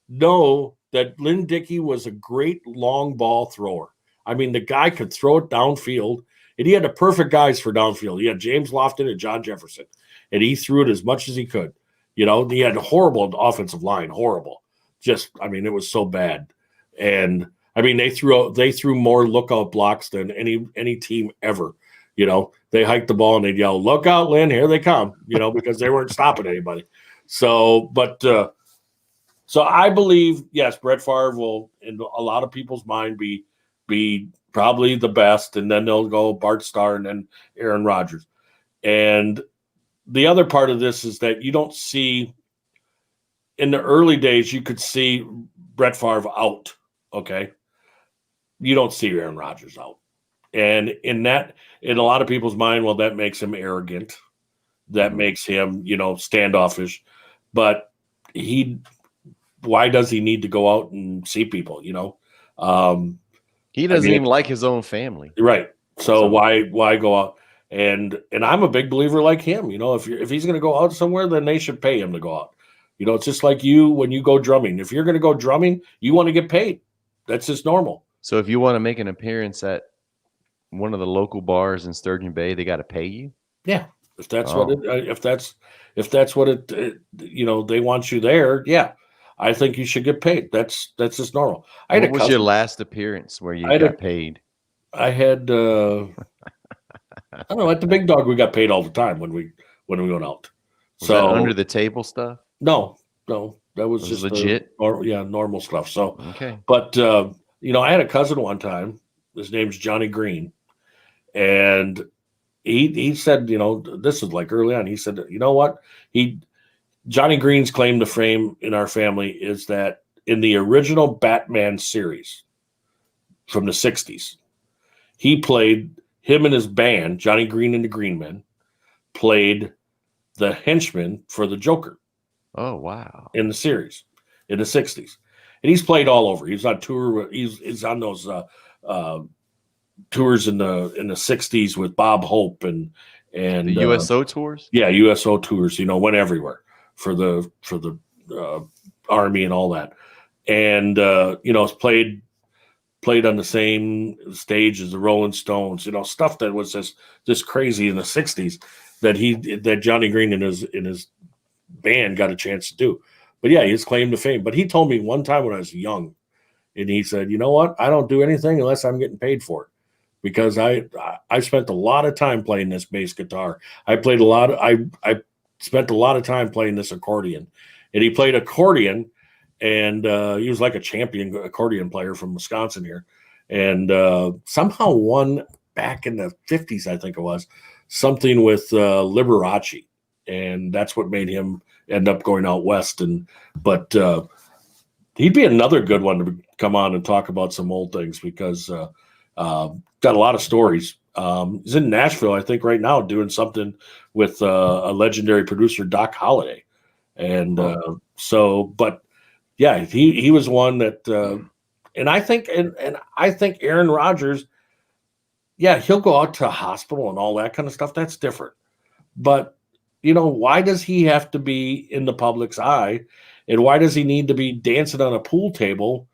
know that Lynn Dickey was a great long ball thrower. I mean, the guy could throw it downfield, and he had the perfect guys for downfield. He had James Lofton and John Jefferson, and he threw it as much as he could. You know, he had a horrible offensive line, horrible. Just, I mean, it was so bad. And I mean, they threw more lookout blocks than any team ever. You know, they hiked the ball and they'd yell, "Look out, Lynn, here they come," you know, because they weren't stopping anybody. So, but so I believe, yes, Brett Favre will, in a lot of people's mind, be probably the best, and then they'll go Bart Starr and then Aaron Rodgers. And the other part of this is that you don't see, in the early days, you could see Brett Favre out, okay? You don't see Aaron Rodgers out. And in a lot of people's mind, well, that makes him arrogant. That makes him, you know, standoffish. But why does he need to go out and see people, you know? He doesn't even like his own family. Right. So why go out? And I'm a big believer like him, you know, if he's going to go out somewhere, then they should pay him to go out. You know, it's just like you when you go drumming. If you're going to go drumming, you want to get paid. That's just normal. So if you want to make an appearance at one of the local bars in Sturgeon Bay, they got to pay you? Yeah. If that's what it you know, they want you there, yeah. I think you should get paid. That's just normal. What was your last appearance where you got paid? I had I don't know, at the Big Dog we got paid all the time when we went out. Was that under the table stuff? No, that was just legit. Normal stuff. So okay, but you know, I had a cousin one time. His name's Johnny Green, and he said, you know, this is like early on. He said, you know what, Johnny Green's claim to fame in our family is that in the original Batman series from the 60s, him and his band, Johnny Green and the Green Men, played the henchman for the Joker. Oh, wow. In the series in the 60s. And he's played all over. He's on tour. He's on those tours in the 60s with Bob Hope and the USO tours? Yeah, USO tours, you know, went everywhere for the Army and all that. And you know, it's played on the same stage as the Rolling Stones, you know, stuff that was just crazy in the 60s that Johnny Green and his band got a chance to do. But yeah, his claim to fame. But he told me one time when I was young, and he said, you know what, I don't do anything unless I'm getting paid for it, because I spent a lot of time playing this bass guitar. I spent a lot of time playing this accordion. And he played accordion, and he was like a champion accordion player from Wisconsin here, and somehow won back in the 50s, I think it was, something with Liberace. And that's what made him end up going out west. But he'd be another good one to come on and talk about some old things, because got a lot of stories. He's in Nashville, I think, right now doing something with a legendary producer, Doc Holliday. And but yeah, he was one that And I think and I think Aaron Rodgers, yeah, he'll go out to a hospital and all that kind of stuff. That's different. But why does he have to be in the public's eye? And why does he need to be dancing on a pool table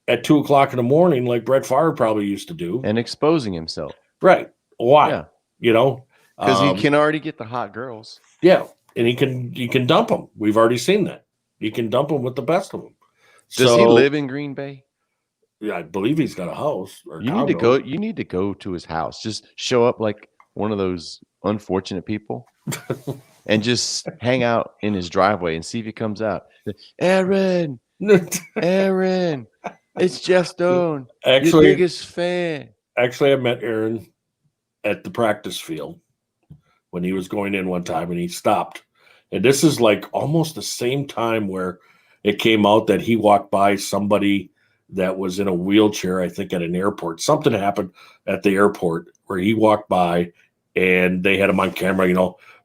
at 2 o'clock in the morning like Brett Favre probably used to do? And exposing himself. Right. Why? Yeah. Because he can already get the hot girls. Yeah. And he can dump them. We've already seen that. He can dump them with the best of them. Does he live in Green Bay? Yeah, I believe he's got a house. Or You need to go to his house. Just show up like one of those unfortunate people, and just hang out in his driveway and see if he comes out. Aaron, it's Jeff Stone, your biggest fan. Actually, I met Aaron at the practice field when he was going in one time, and he stopped. And this is like almost the same time where it came out that he walked by somebody that was in a wheelchair, I think at an airport. Something happened at the airport where he walked by and they had him on camera,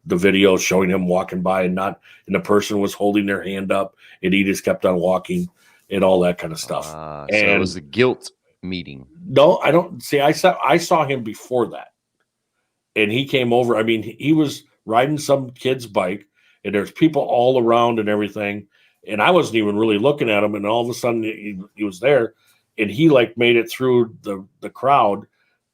the video showing him walking by and the person was holding their hand up and he just kept on walking and all that kind of stuff. So it was a guilt meeting. No, I don't see. I saw him before that. And he came over. I mean, he was riding some kid's bike and there's people all around and everything. And I wasn't even really looking at him. And all of a sudden he was there and he made it through the crowd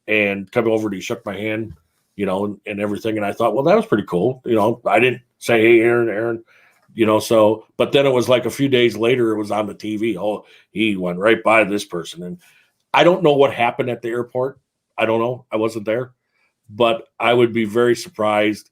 and come over and he shook my hand, and everything. And I thought, well, that was pretty cool. I didn't say, hey, Aaron, but then it was like a few days later, it was on the TV. Oh, he went right by this person. And I don't know what happened at the airport. I don't know. I wasn't there, but I would be very surprised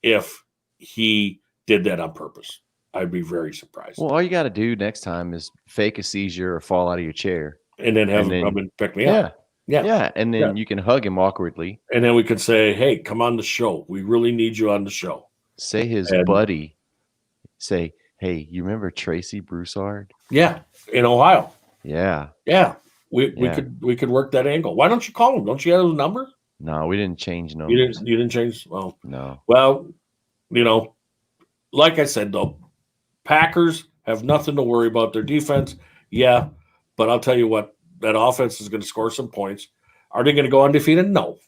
if he did that on purpose. I'd be very surprised. Well, all you got to do next time is fake a seizure or fall out of your chair. And then have him come and pick me up. Yeah. And then you can hug him awkwardly. And then we can say, hey, come on the show. We really need you on the show. Say his buddy. Say, hey, you remember Tracy Broussard? Yeah. In Ohio. Yeah. Yeah. We could work that angle. Why don't you call him? Don't you have his number? No, we didn't change numbers. You didn't change? Well, no. Well, like I said, though, Packers have nothing to worry about. Their defense, yeah, but I'll tell you what, that offense is going to score some points. Are they going to go undefeated? No.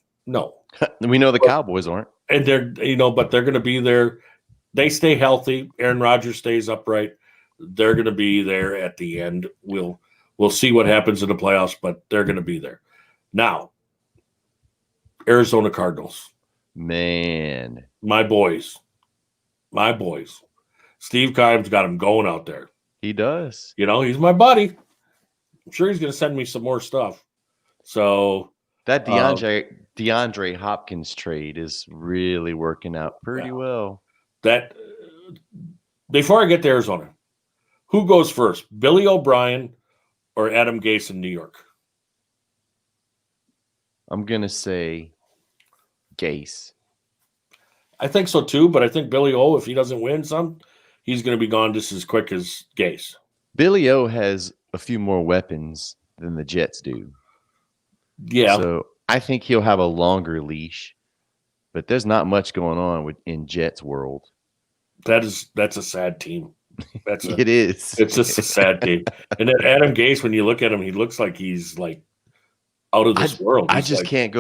We know the Cowboys aren't. And they're, but they're going to be there. They stay healthy. Aaron Rodgers stays upright. They're going to be there at the end. We'll see what happens in the playoffs, but they're going to be there. Now, Arizona Cardinals. Man. My boys. Steve Keim's got him going out there. He does. He's my buddy. I'm sure he's going to send me some more stuff. So that DeAndre Hopkins trade is really working out pretty well. That before I get to Arizona, who goes first, Billy O'Brien or Adam Gase in New York? I'm going to say Gase. I think so too, but I think Billy O, if he doesn't win some, he's going to be gone just as quick as Gase. Billy O has a few more weapons than the Jets do. Yeah. So I think he'll have a longer leash, but there's not much going on in Jets world. That's a sad team. It is. It's just a sad team. And then Adam Gase, when you look at him, he looks like he's out of this world. I can't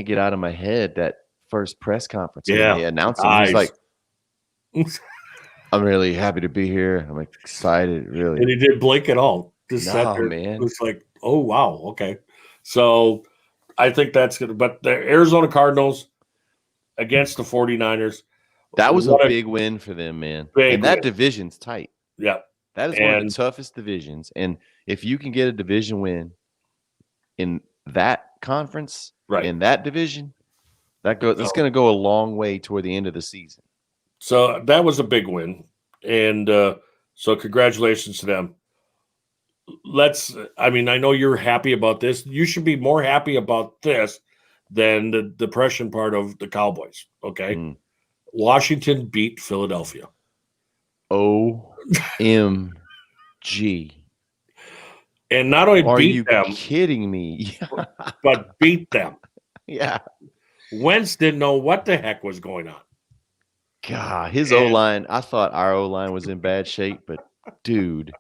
get out of my head that first press conference. Yeah. They announced him. He's like, I'm really happy to be here. I'm excited, really. And he didn't blink at all. Just sat there. Man. It was like, oh, wow, okay. So I think that's good. But the Arizona Cardinals against the 49ers. That was a big win for them, man. And that division's tight. Yeah. That is one of the toughest divisions. And if you can get a division win in that conference, in that division, that's going to go a long way toward the end of the season. So that was a big win. And so congratulations to them. I know you're happy about this. You should be more happy about this than the depression part of the Cowboys. Okay. Washington beat Philadelphia. OMG. And not only beat them. Are you kidding me? But beat them. Yeah. Wentz didn't know what the heck was going on. God, his O-line, I thought our O-line was in bad shape, but dude,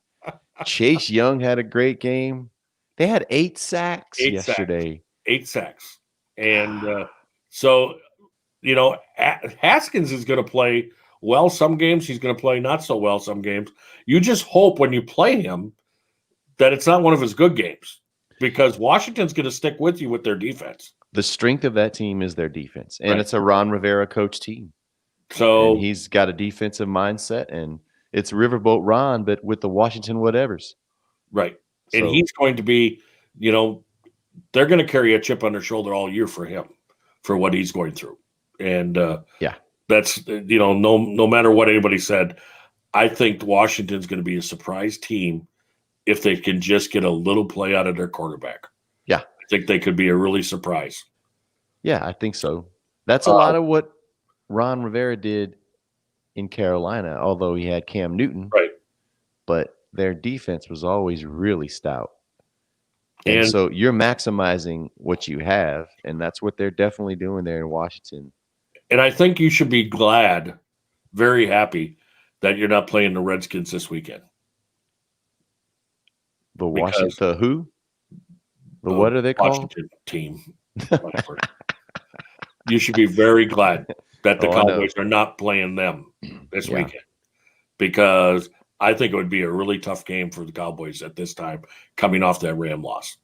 Chase Young had a great game. They had 8 sacks 8 sacks. yesterday. 8 sacks. And so, you know, Haskins is going to play well some games. He's going to play not so well some games. You just hope when you play him that it's not one of his good games, because Washington's going to stick with you with their defense. The strength of that team is their defense, and Right. it's a Ron Rivera coach team. So And he's got a defensive mindset, and it's Riverboat Ron, but with the Washington whatevers. right. And So- he's going to be, you know, they're going to carry a chip on their shoulder all year for him, for what he's going through. And Yeah. that's, you know, no matter what anybody said, I think Washington's going to be a surprise team if they can just get a little play out of their quarterback. Yeah. I think they could be a really surprise. Yeah, I think so. That's a lot of what Ron Rivera did in Carolina, although he had Cam Newton. Right. But their defense was always really stout. And And so you're maximizing what you have, and that's what they're definitely doing there in Washington. And I think you should be glad, very happy, that you're not playing the Redskins this weekend. The Because- Washington, the who? The what are they called? Washington team. You should be very glad that the Oh, I know. Cowboys are not playing them this Yeah. weekend, because I think it would be a really tough game for the Cowboys at this time, coming off that Ram loss,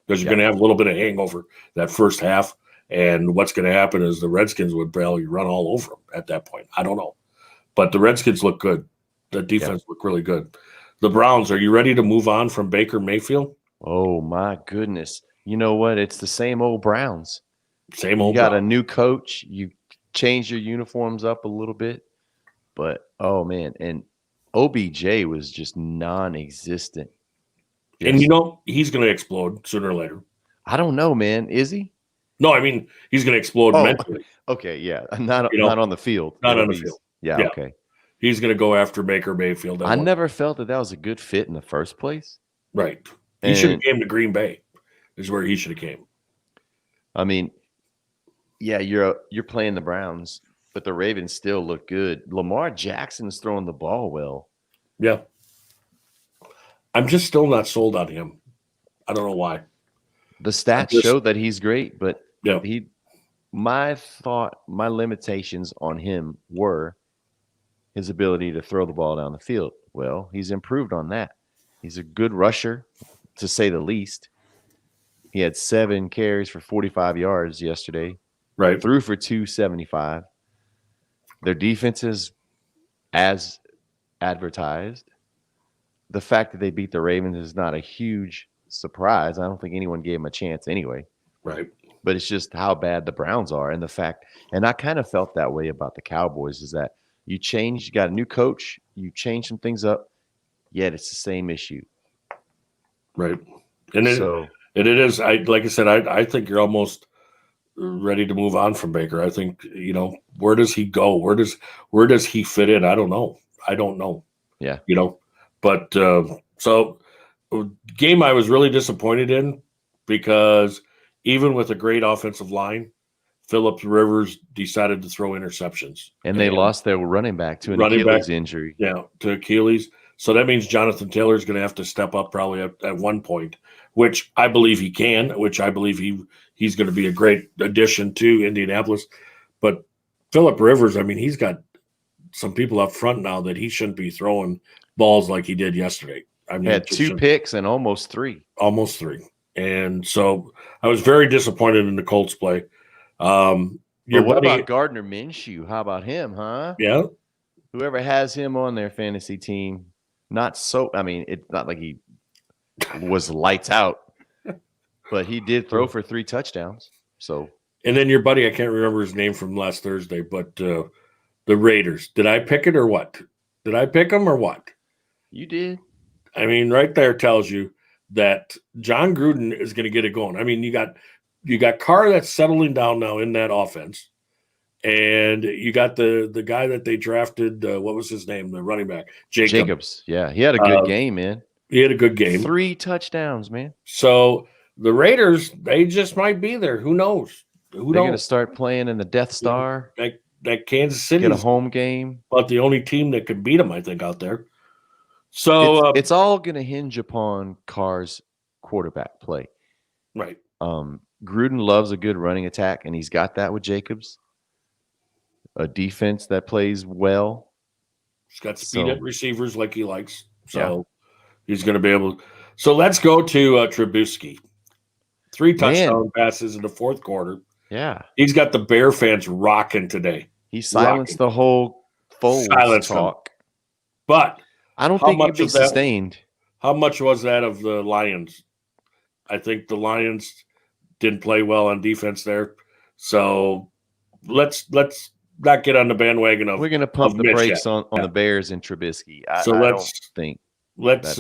because you're Yeah. going to have a little bit of hangover that first half. And what's going to happen is the Redskins would barely run all over them at that point. I don't know. But the Redskins look good. The defense looked really good. The Browns, are you ready to move on from Baker Mayfield? Oh my goodness. You know what? It's the same old Browns. Same You old got a Browns. new coach. You changed your uniforms up a little bit. But oh man, and OBJ was just non-existent. And Just- you know, he's going to explode sooner or later. I don't know, man. Is he? No, I mean, he's going to explode Oh. mentally. Okay, yeah. Not You know, not on the field. not on the He's- field. Yeah, Yeah. okay. He's going to go after Baker Mayfield. I never felt that was a good fit in the first place. Right. He should have And- came to Green Bay, is where he should have came. I mean, yeah, you're playing the Browns, but the Ravens still look good. Lamar Jackson is throwing the ball well. Yeah. I'm just still not sold on him. I don't know why. The stats Just- show that he's great, but Yeah. my limitations on him were his ability to throw the ball down the field. Well, he's improved on that. He's a good rusher, to say the least. He had 7 carries for 45 yards yesterday, Right. threw for 275. Their defense is as advertised. The fact that they beat the Ravens is not a huge surprise. I don't think anyone gave them a chance anyway. Right. But it's just how bad the Browns are, and the fact, and I kind of felt that way about the Cowboys, is that you got a new coach, you change some things up, yet it's the same issue. Right. And it is. Like I said, I think you're almost ready to move on from Baker. I think, you know, where does he go? Where does he fit in? I don't know. Yeah. You know, but so game I was really disappointed in, because even with a great offensive line, Phillips Rivers decided to throw interceptions. And they lost their running back to an Running Achilles back. injury. Yeah, to Achilles. So that means Jonathan Taylor is going to have to step up probably at one point, which I believe he can, which I believe he's going to be a great addition to Indianapolis. But Phillip Rivers, I mean, he's got some people up front now that he shouldn't be throwing balls like he did yesterday. I mean, Had just 2 picks and almost 3. almost 3. And so I was very disappointed in the Colts play. Your But what buddy, about Gardner Minshew? How about him, huh? yeah, Whoever has him on their fantasy team, it's not like he was lights out, but he did throw for 3 touchdowns. So and then your buddy, I can't remember his name from last Thursday, but the Raiders. Did I pick it or what? Did I pick them or what? you did. I mean, right there tells you that John Gruden is going to get it going. I mean, you got Carr that's settling down now in that offense, and you got the guy that they drafted. What was his name? The running back, Jacobs. Yeah, he had a good game, man. He had a good game. 3 touchdowns, man. So the Raiders, they just might be there. Who knows? Who They're going to knows? start playing in the Death Star, That Kansas City get a is home game. about the only team that could beat them, I think, out there. So It's all going to hinge upon Carr's quarterback play. right. Gruden loves a good running attack, and he's got that with Jacobs. A defense that plays well. He's got speed So- at receivers like he likes. Yeah. So he's going to be able. So let's go to Trubisky. 3 touchdown passes in the fourth quarter. Yeah. He's got the Bear fans rocking today. He silenced the whole Foles Silenced him. talk. But I don't How think it much can be of that- sustained. how much was that of the Lions? I think the Lions didn't play well on defense there. So let's not get on the bandwagon of. We're going to pump of the Mitch brakes yet. on Yeah. the Bears and Trubisky. So I don't let's- think. Let's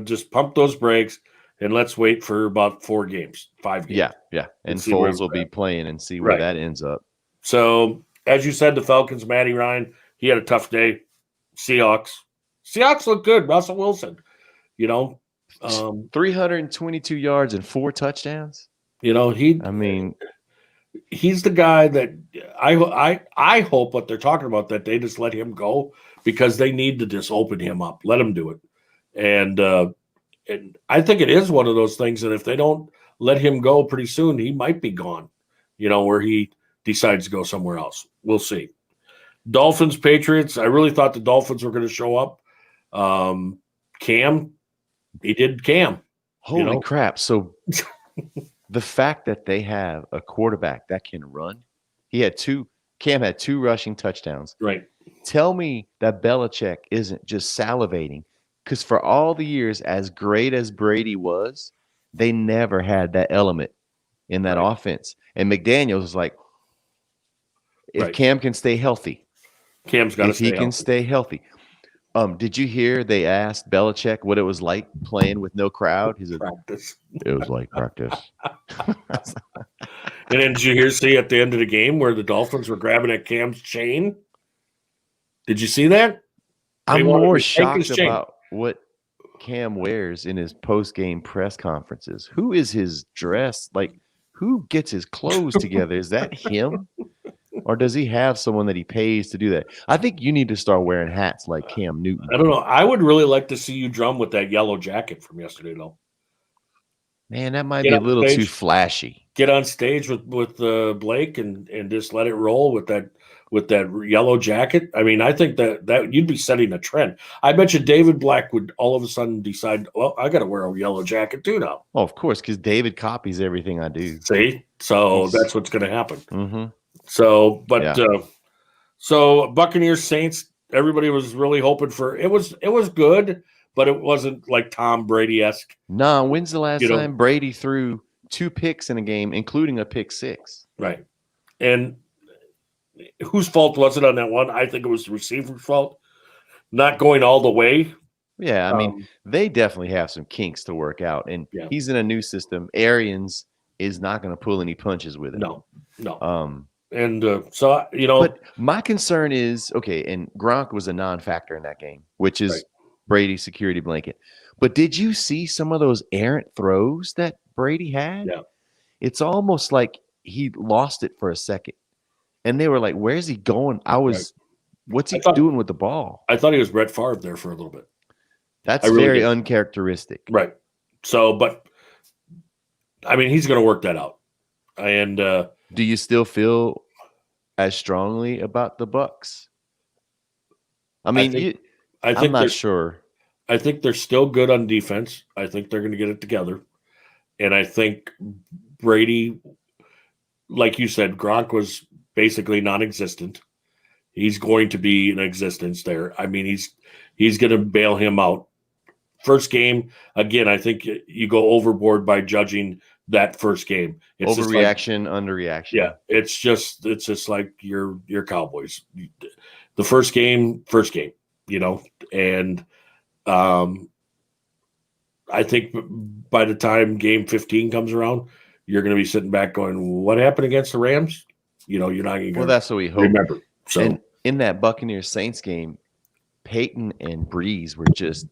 just pump those brakes and let's wait for about 4 games, 5 games. Yeah. And see where Foles will we're be at. playing and see where Right. that ends up. So as you said, the Falcons, Matty Ryan, he had a tough day. Seahawks look good. Russell Wilson, 322 yards and 4 touchdowns. he I mean, he's the guy that I hope what they're talking about that they just let him go because they need to just open him up, let him do it, and I think it is one of those things that if they don't let him go pretty soon, he might be gone, where he decides to go somewhere else. We'll see. Dolphins, Patriots. I really thought the Dolphins were going to show up. Cam, he did Cam. holy crap. So the fact that they have a quarterback that can run, Cam had 2 rushing touchdowns. Right. Tell me that Belichick isn't just salivating because for all the years, as great as Brady was, they never had that element in that offense. And McDaniels is like, if Right. Cam can stay healthy, Cam's got to if he stay can healthy. stay healthy. Did you hear they asked Belichick what it was like playing with no crowd? He said, Practice. it was like practice. And then did you see at the end of the game where the Dolphins were grabbing at Cam's chain? Did you see that? I'm wanted more to take his shocked chain. about what Cam wears in his post-game press conferences. Who is his dress? Like, who gets his clothes together? Is that him? Or does he have someone that he pays to do that? I think you need to start wearing hats like Cam Newton. I don't know. I would really like to see you drum with that yellow jacket from yesterday, though. Man, that might Get be a up little stage. too flashy. Get on stage with Blake and just let it roll with that yellow jacket. I mean, I think that you'd be setting a trend. I bet you David Black would all of a sudden decide, well, I got to wear a yellow jacket too now. Oh, of course, because David copies everything I do. See, so He's- that's what's going to happen. Mm-hmm. So, but Yeah. so Buccaneers Saints, everybody was really hoping for it was good, but it wasn't like Tom Brady-esque. Nah, when's the last You know- time Brady threw 2 picks in a game, including a pick 6? Right. And whose fault was it on that one? I think it was the receiver's fault. Not going all the way. Yeah, I mean, they definitely have some kinks to work out, and Yeah. he's in a new system. Arians is not going to pull any punches with it. no. And so, But my concern is okay, and Gronk was a non-factor in that game, which is Right. Brady's security blanket. But did you see some of those errant throws that Brady had? Yeah. It's almost like he lost it for a second, and they were like, "Where's he going?" What's he I thought- doing with the ball? I thought he was Brett Favre there for a little bit. That's I really very did. uncharacteristic. Right. So, but I mean, he's going to work that out. And Do you still feel as strongly about the Bucks? I mean, think- I'm I not sure. I think they're still good on defense. I think they're going to get it together. And I think Brady, like you said, Gronk was basically non-existent. He's going to be in existence there. I mean, he's going to bail him out. First game, again, I think you go overboard by judging that first game. It's just like- Overreaction, underreaction. yeah, it's just like your Cowboys. The first game, and I think by the time game 15 comes around, you're going to be sitting back going, "What happened against the Rams?" You're not going Well, to that's what we hope. remember. So And in that Buccaneers Saints game, Peyton and Breeze were just.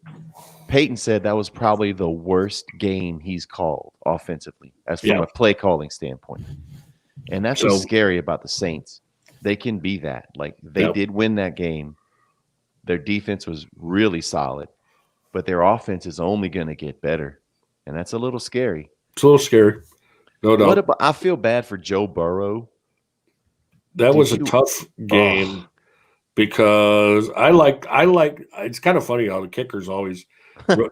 Peyton said that was probably the worst game he's called offensively, as from Yeah. a play calling standpoint. And that's what's So- scary about the Saints. They can be that. Like they Yep. did win that game, their defense was really solid, but their offense is only going to get better, and that's a little scary. It's a little scary. No doubt. What about? I feel bad for Joe Burrow. That Did was a you- tough game because I like. It's kind of funny how the kickers always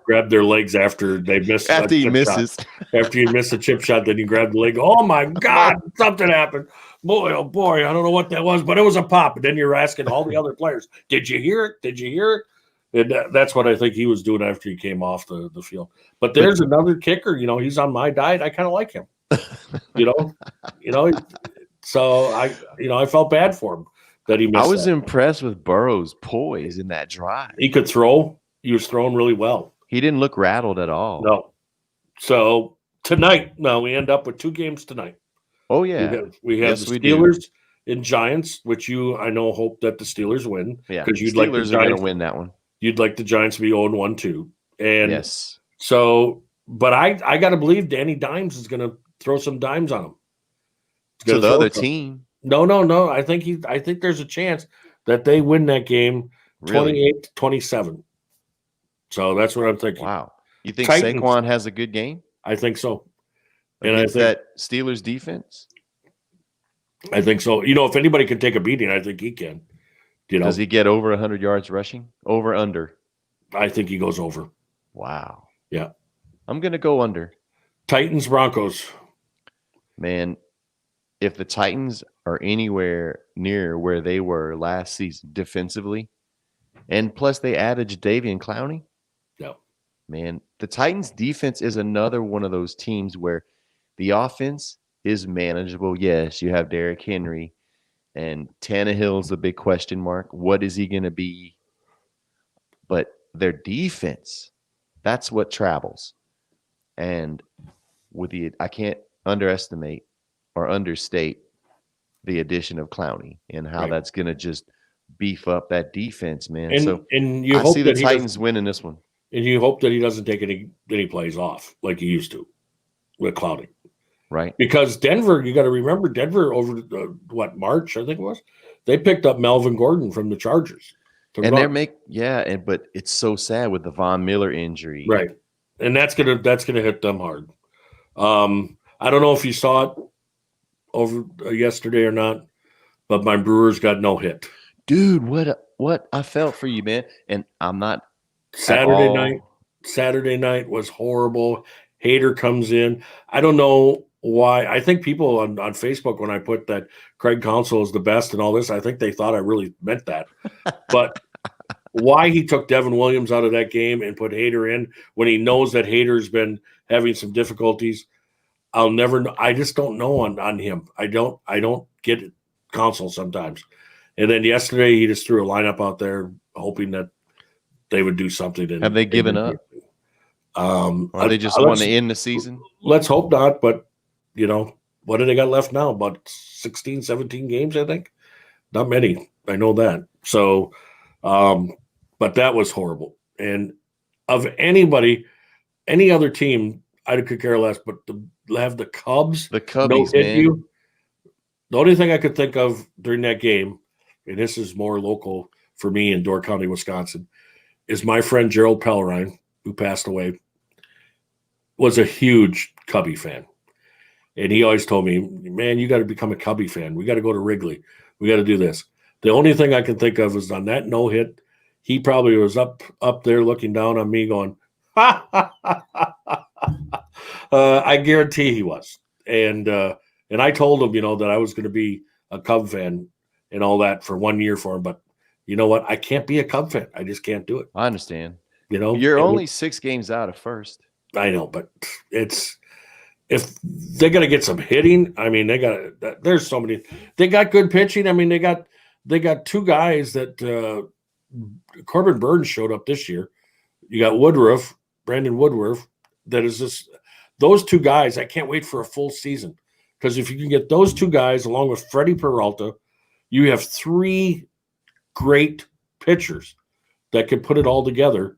grab their legs after they miss After a he chip misses, shot. After you miss a chip shot, then you grab the leg. Oh my God, something happened. Boy, oh boy, I don't know what that was, but it was a pop. And then you're asking all the other players, did you hear it? Did you hear it? And that's what I think he was doing after he came off the field. But there's another kicker. He's on my diet. I kind of like him. you know. So I felt bad for him that he missed. I was that. impressed with Burrow's poise in that drive. He could throw. He was throwing really well. He didn't look rattled at all. No. So tonight, we end up with 2 games tonight. Oh yeah. We have Yes, the we do. Steelers and Giants, which I know hope that the Steelers win. Yeah. because you'd Steelers like the are going Giants. to win that one. You'd like the Giants to be 0-1 too. And Yes. so, but I got to believe Danny Dimes is going to throw some dimes on him. He's To gonna the throw other some. team. No. I think there's a chance that they win that game Really? 28-27. So that's what I'm thinking. Wow. You think Titans. Saquon has a good game I think so. And I against think that Steelers defense? so. If anybody can take a beating, I think he can. Does he get over 100 yards rushing? Over, under? I think he goes over. Wow. Yeah. I'm going to go under. Titans, Broncos. Man, if the Titans are anywhere near where they were last season defensively, and plus they added Jadeveon Clowney, Yeah. man, the Titans defense is another one of those teams where the offense is manageable. Yes, you have Derrick Henry, and Tannehill's a big question mark. What is he going to be? But their defense, that's what travels. And I can't underestimate or understate the addition of Clowney and how Right. that's going to just beef up that defense, man. And So you I hope see the that Titans winning this one. and you hope that he doesn't take any plays off like he used to with Clowney. Right? Because Denver, you got to remember, Denver over March, I think it was, they picked up Melvin Gordon from the Chargers. And but it's so sad with the Von Miller injury. Right. And that's gonna hit them hard. I don't know if you saw it over yesterday or not, but my Brewers got no hit. Dude, what I felt for you, man. And I'm not Saturday night was horrible. Hader comes in. I don't know why. I think people on Facebook, when I put that Craig Counsell is the best and all this, I think they thought I really meant that. But why he took Devin Williams out of that game and put Hader in when he knows that Hader's been having some difficulties, I'll never know. I just don't know on him. I don't get Counsell sometimes. And then yesterday he just threw a lineup out there hoping that they would do something. Have they given up? Or they just want to end the season? Let's hope not. But, what do they got left now? About 16, 17 games, I think. Not many. I know that. So, but that was horrible. And of anybody, any other team, I could care less. But to have the Cubs, The Cubbies, man. The only thing I could think of during that game, and this is more local for me in Door County, Wisconsin, is my friend Gerald Pellerine, who passed away, was a huge Cubby fan. And he always told me, man, you got to become a Cubby fan. We got to go to Wrigley. We got to do this. The only thing I can think of is on that no hit, he probably was up there looking down on me going, ha, ha, ha, ha, ha. I guarantee he was. And I told him, that I was going to be a Cub fan and all that for 1 year for him. But you know what? I can't be a Cub fan. I just can't do it. I understand. You're only 6 games out of first. I know, but if they got to get some hitting, I mean, there's so many. They got good pitching. I mean, they got 2 guys that Corbin Burns showed up this year. You got Brandon Woodruff. That is just those 2 guys. I can't wait for a full season because if you can get those 2 guys along with Freddie Peralta, you have 3 great pitchers that can put it all together.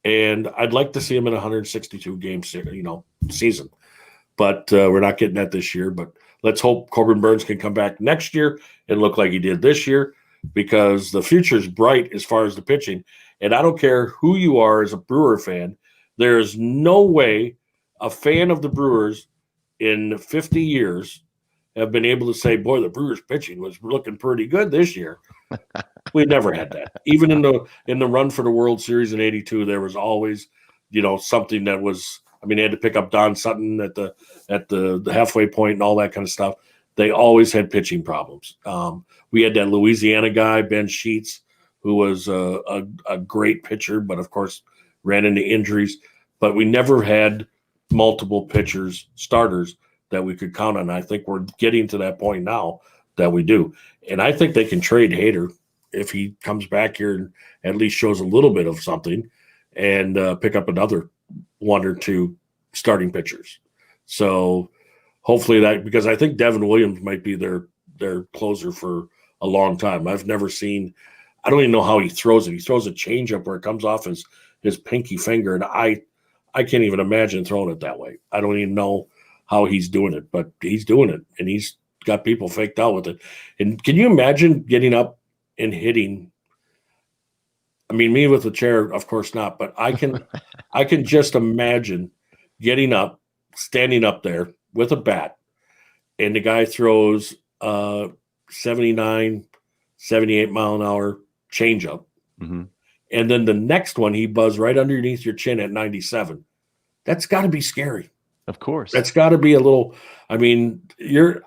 And I'd like to see him in a 162 game season, but we're not getting that this year. But let's hope Corbin Burns can come back next year and look like he did this year. because the future is bright as far as the pitching. And I don't care who you are as a Brewer fan, there is no way a fan of the Brewers in 50 years have been able to say, boy, the Brewers pitching was looking pretty good this year. We never had that. Even in the run for the World Series in '82, there was always, something that was. I mean, they had to pick up Don Sutton at the halfway point and all that kind of stuff. They always had pitching problems. We had that Louisiana guy, Ben Sheets, who was a great pitcher, but of course ran into injuries. But we never had multiple pitchers, starters that we could count on. I think we're getting to that point now that we do. And I think they can trade Hader if he comes back here and at least shows a little bit of something and pick up another one or two starting pitchers. So hopefully because I think Devin Williams might be their closer for a long time. I've never seen, I don't even know how he throws it. He throws a changeup where it comes off his pinky finger. And I can't even imagine throwing it that way. I don't even know how he's doing it, but he's doing it, and he's got people faked out with it. And can you imagine getting up and hitting? I mean, me with the chair, of course not, but I can just imagine getting up, standing up there with a bat, and the guy throws 79, 78 mile an hour changeup. Mm-hmm. And then the next one, he buzzed right underneath your chin at 97. That's got to be scary. Of course. That's got to be a little. I mean,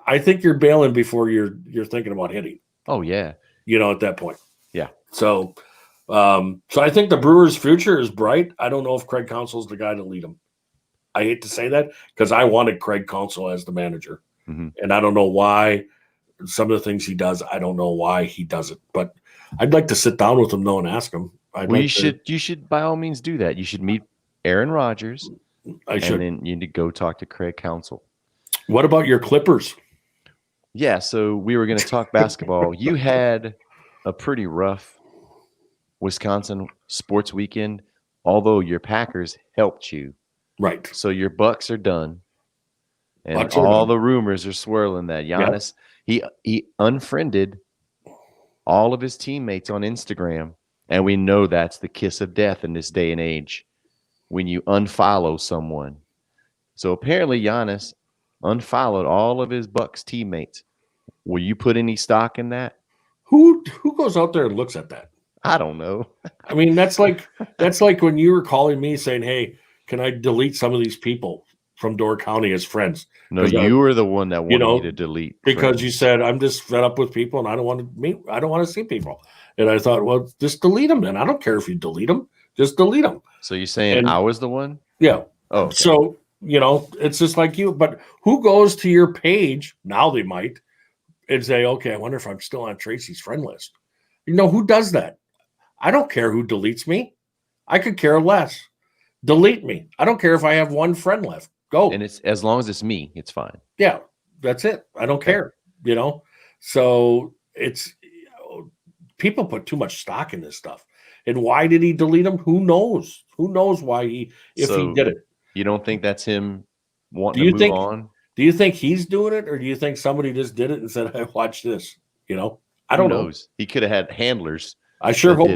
I think you're bailing before you're thinking about hitting. Oh yeah. At that point. Yeah. So I think the Brewers' future is bright. I don't know if Craig Counsell's the guy to lead them. I hate to say that because I wanted Craig Counsell as the manager, and I don't know why. Some of the things he does, I don't know why he does it, but I'd like to sit down with him though and ask him. You should by all means do that. You should meet Aaron Rodgers. I should. And then you need to go talk to Craig Counsell. What about your Clippers? Yeah, so we were going to talk basketball. You had a pretty rough Wisconsin sports weekend, although your Packers helped you. Right. So your Bucks are done. And Bucks are all done. the rumors are swirling that Giannis, he unfriended all of his teammates on Instagram. And we know that's the kiss of death in this day and age, when you unfollow someone. So apparently Giannis unfollowed all of his Bucks teammates. Will you put any stock in that? Who goes out there and looks at that? I don't know. I mean, that's like when you were calling me saying, "Hey, can I delete some of these people from Door County as friends?" No, you were the one that wanted me to delete because friends. you said I'm just fed up with people and I don't want to meet. I don't want to see people. And I thought, well, just delete them. Then I don't care if you delete them. Just delete them. So you're saying I was the one? Yeah. Oh, okay. So it's just like you. But who goes to your page now? They might and say, "Okay, I wonder if I'm still on Tracy's friend list." Who does that? I don't care who deletes me. I could care less. Delete me. I don't care if I have one friend left. Go. And it's as long as it's me, it's fine. Yeah, that's it. I don't care. So it's people put too much stock in this stuff. And why did he delete them? Who knows? Who knows why he did it? You don't think that's him wanting to move on? Do you think he's doing it, or do you think somebody just did it and said, "Hey, watch this"? I don't know. He could have had handlers. I sure hope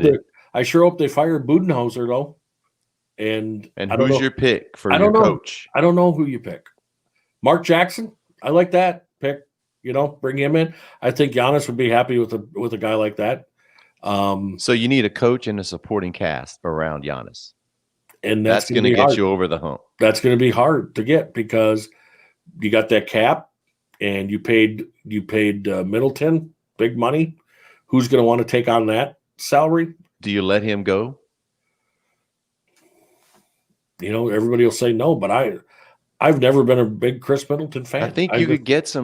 they fired Budenholzer though. And who's your pick for your coach? I don't know who you pick. Mark Jackson. I like that pick. Bring him in. I think Giannis would be happy with a guy like that. So you need a coach and a supporting cast around Giannis, and that's going to get you over the hump. That's going to be hard to get because you got that cap, and you paid Middleton big money. Who's going to want to take on that salary? Do you let him go? Everybody will say no, but I've never been a big Chris Middleton fan. I think you could get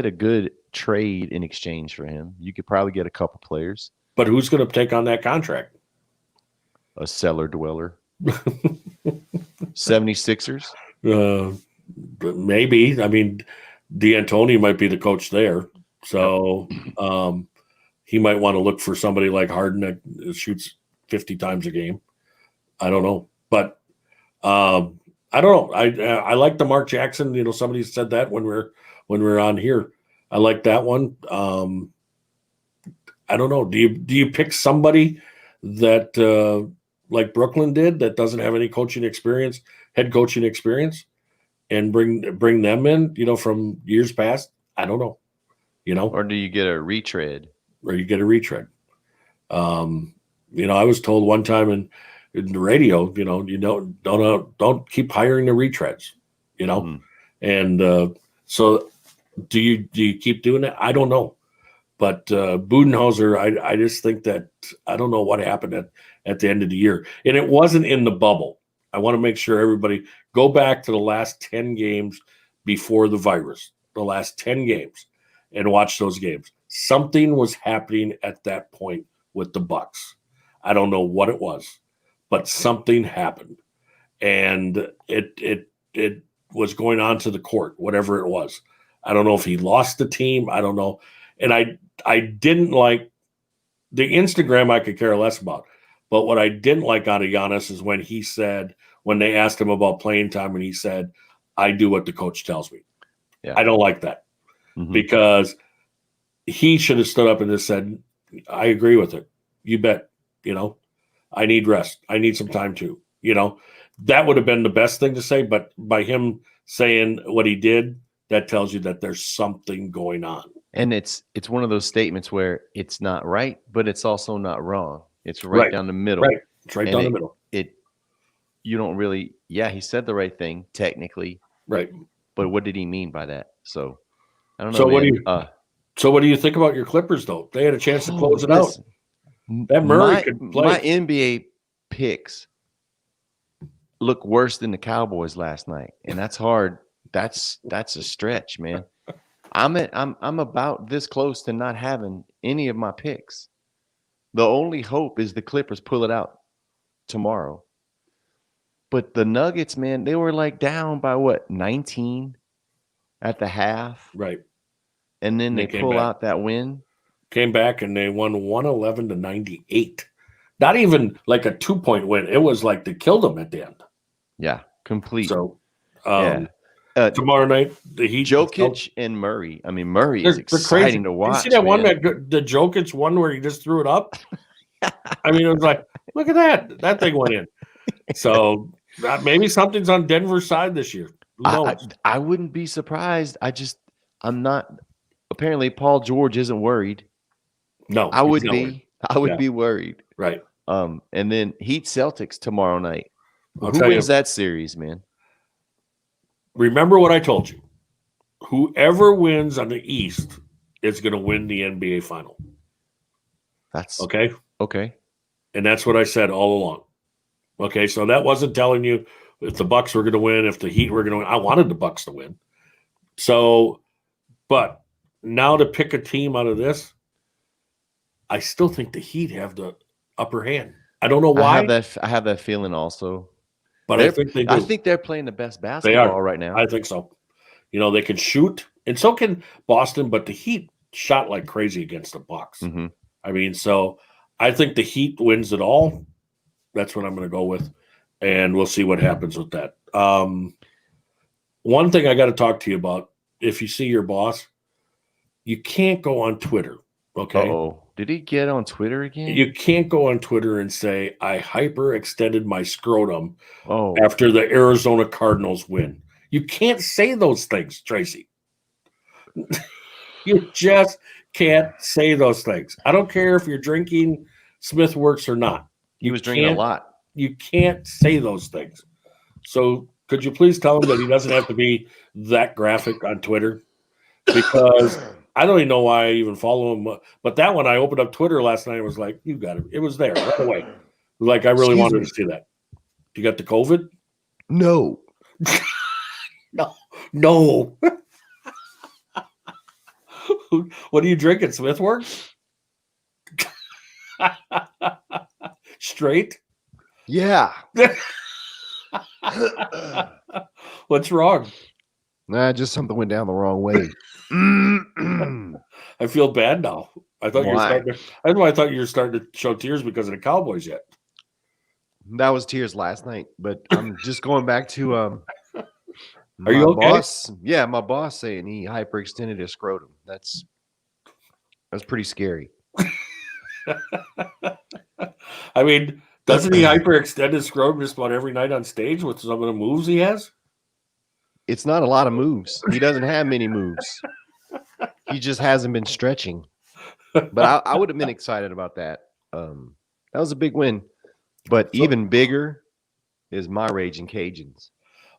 a good trade in exchange for him. You could probably get a couple players. But who's going to take on that contract? A cellar dweller. 76ers? Maybe. I mean, D'Antoni might be the coach there. So he might want to look for somebody like Harden that shoots 50 times a game. I don't know. But I don't know. I like the Mark Jackson. Somebody said that when we're on here. I like that one. I don't know. Do you pick somebody that like Brooklyn did that doesn't have any coaching experience, head coaching experience, and bring them in? From years past. I don't know. Or do you get a retread? Or you get a retread. I was told one time in the radio, don't keep hiring the retreads, and so do you keep doing that? I don't know, but Budenholzer, I just think that I don't know what happened at the end of the year, and it wasn't in the bubble. I want to make sure everybody go back to the last 10 games before the virus, the last 10 games, and watch those games. Something was happening at that point with the Bucks. I don't know what it was, but something happened, and it was going on to the court, whatever it was. I don't know if he lost the team. I don't know, and I didn't like the Instagram. I could care less about, but what I didn't like out of Giannis is when they asked him about playing time, and he said, "I do what the coach tells me." Yeah. I don't like that because he should have stood up and just said, "I agree with it. You bet. I need rest. I need some time too." That would have been the best thing to say. But by him saying what he did, that tells you that there's something going on. And it's one of those statements where it's not right, but it's also not wrong. It's right down the middle. Right. It's right down the middle. You don't really, he said the right thing technically. Right. But what did he mean by that? So I don't know. So what do you think about your Clippers though? They had a chance to close it out. That Murray could play. My NBA picks look worse than the Cowboys last night, and that's hard. That's a stretch, man. I'm about this close to not having any of my picks. The only hope is the Clippers pull it out tomorrow. But the Nuggets, man, they were like down by 19 at the half, right? And then they pull out that win. Came back and they won 111-98. Not even like a 2-point win. It was like they killed them at the end. Yeah, complete. So tomorrow night, the Heat. Jokic and Murray. I mean, Murray is exciting to watch. You see that one, the Jokic one where he just threw it up? I mean, it was like, look at that. That thing went in. So maybe something's on Denver's side this year. I wouldn't be surprised. I'm not. Apparently, Paul George isn't worried. No, I would be. I would be worried. Right. And then Heat Celtics tomorrow night. Who wins that series, man? Remember what I told you. Whoever wins on the East is going to win the NBA final. That's okay. Okay. And that's what I said all along. Okay, so that wasn't telling you if the Bucks were going to win, if the Heat were going to win. I wanted the Bucks to win. So, but now to pick a team out of this, I still think the Heat have the upper hand. I don't know why. I have that feeling also. But I think they do. I think they're playing the best basketball right now. I think so. They can shoot, and so can Boston, but the Heat shot like crazy against the Bucks. Mm-hmm. I mean, so I think the Heat wins it all. That's what I'm going to go with, and we'll see what happens with that. One thing I got to talk to you about, if you see your boss, you can't go on Twitter, okay? Uh-oh. Did he get on Twitter again? You can't go on Twitter and say, I hyperextended my scrotum after the Arizona Cardinals win. You can't say those things, Tracy. You just can't say those things. I don't care if you're drinking Smithworks or not. He was drinking a lot. You can't say those things. So could you please tell him that he doesn't have to be that graphic on Twitter? Because I don't even know why I even follow him. But that one, I opened up Twitter last night and was like, you got it. It was there right away. Like, I really wanted to see that. You got the COVID? No. No. What are you drinking, Smithworks? Straight? Yeah. What's wrong? Nah, just something went down the wrong way. I feel bad now. I thought I thought you were starting to show tears because of the Cowboys yet. That was tears last night, but I'm just going back to Are you okay? boss. Yeah, my boss saying he hyperextended his scrotum. That's pretty scary. I mean, doesn't he hyperextend his scrotum just about every night on stage with some of the moves he has? It's not a lot of moves. He doesn't have many moves. He just hasn't been stretching. But I would have been excited about that. That was a big win. But even bigger is my Raging Cajuns.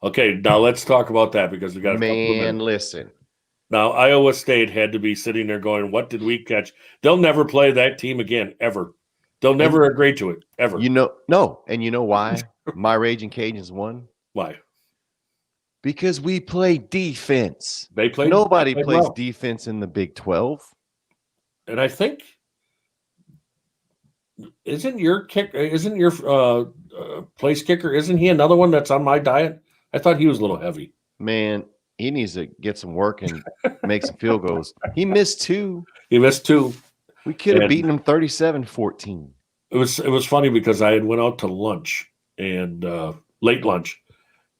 Okay, now let's talk about that because we got a couple of Man, minutes. listen. Now, Iowa State had to be sitting there going, what did we catch? They'll never play that team again, ever. They'll never agree to it, ever. No. And you know why my Raging Cajuns won? Why? Because we play defense. they Nobody played plays well. defense in the Big 12. And I think isn't your place kicker, isn't he another one that's on my diet? I thought he was a little heavy. Man, he needs to get some work and make some field goals. He missed 2. He missed 2. We could have And- beaten him 37-14. It was funny because I had went out to lunch and late lunch,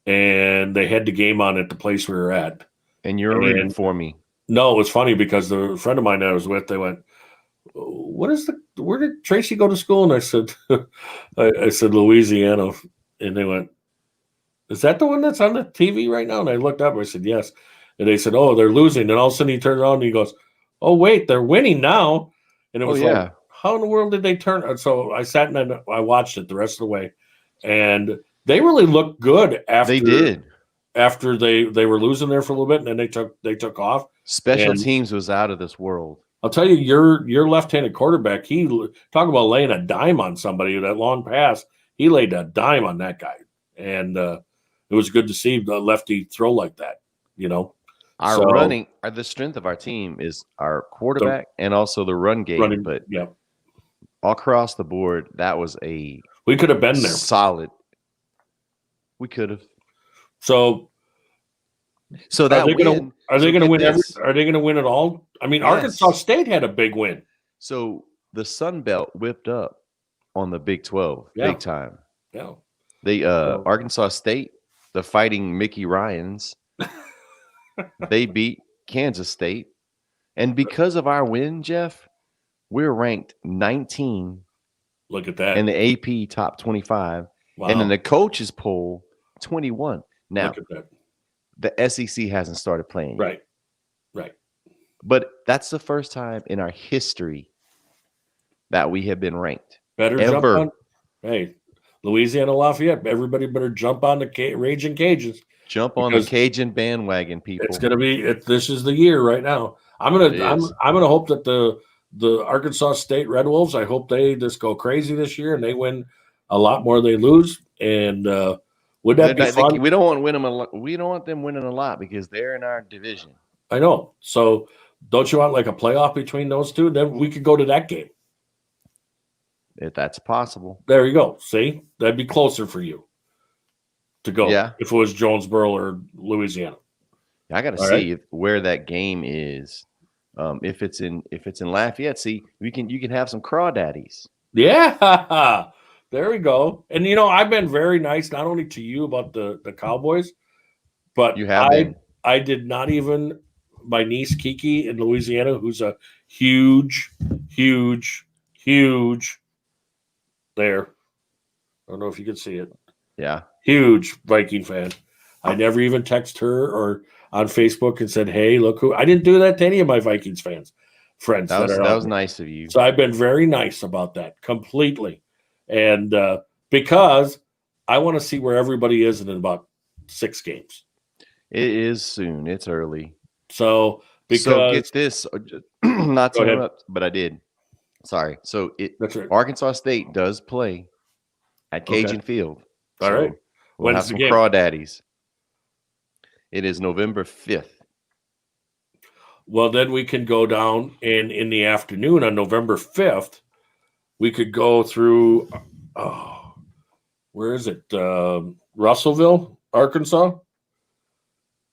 and they had the game on at the place we were at. And you're rooting for me. No, it was funny because the friend of mine I was with, they went, where did Tracy go to school? And I said, I said, Louisiana. And they went, is that the one that's on the TV right now? And I looked up, I said, yes. And they said, oh, they're losing. And all of a sudden he turned around and he goes, oh, wait, they're winning now. And it was like, how in the world did they turn? And so I sat and I watched it the rest of the way. And they really looked good after They did. After they were losing there for a little bit, and then they took off. Special And- teams was out of this world. I'll tell you, your left-handed quarterback, he talk about laying a dime on somebody, that long pass, he laid a dime on that guy. And it was good to see the lefty throw like that, The strength of our team is our quarterback and also the run game. But yeah. all across the board, that was a We could have been there. solid. We could have. So So that are they going win. to win this. are they going to win it all? I mean, Yes. Arkansas State had a big win. So the Sun Belt whipped up on the Big 12 Yeah. big time. Yeah. They Arkansas State, the Fighting Mickey Ryans, they beat Kansas State. And because of our win, Jeff, we're ranked 19 Look at that. in the AP top 25. Wow. And in the coaches poll, 21. Now, Look at that. the SEC hasn't started playing yet. Right. But that's the first time in our history that we have been ranked. Better jump Ever. on. Hey, Louisiana Lafayette. Everybody better jump on the Raging Cajuns. Jump on Because the Cajun bandwagon, people. It's going to be. This is the year right now. I'm gonna hope that the Arkansas State Red Wolves. I hope they just go crazy this year and they win a lot more than they lose. And would that be fun? We don't want to win them a lot. We don't want them winning a lot because they're in our division. I know. So don't you want like a playoff between those two? Then we could go to that game. If that's possible. There you go. See, that'd be closer for you to go. Yeah. If it was Jonesboro or Louisiana. I got to All see where that game is. If it's in Lafayette, see, you can have some crawdaddies. Yeah. There we go. And I've been very nice not only to you about the Cowboys, but You have been. I did not even my niece Kiki in Louisiana, who's a huge there. I don't know if you can see it. Yeah. Huge Viking fan. I never even text her or on Facebook and said, "Hey, look who." I didn't do that to any of my Vikings friends. That was nice of you. So I've been very nice about that completely, and because I want to see where everybody is in about 6 games. It is soon. It's early. So because So get this, not to Go ahead. interrupt, but I did. Sorry. So that's right. Arkansas State does play at Okay. Cajun Field. All right. We'll When's have the some game? crawdaddies. It is November 5th. Well, then we can go down and in the afternoon on November 5th, we could go through. Where is it? Russellville, Arkansas.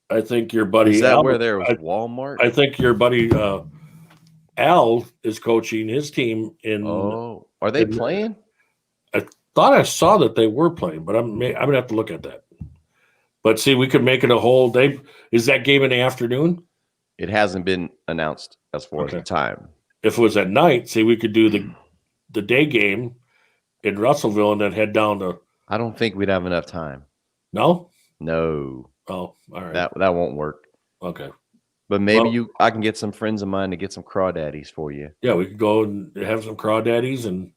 I think your buddy Is that Al, where there was Walmart? I think your buddy Al is coaching his team in. Oh, are they playing? Thought I saw that they were playing, but I'm gonna have to look at that. But see, we could make it a whole day. Is that game in the afternoon? It hasn't been announced as far as Okay. the time. If it was at night, see, we could do the day game in Russellville and then head down to. I don't think we'd have enough time. No. No, Oh, all right. that won't work. Okay. But maybe Well- I can get some friends of mine to get some crawdaddies for you Yeah, we could go and have some crawdaddies and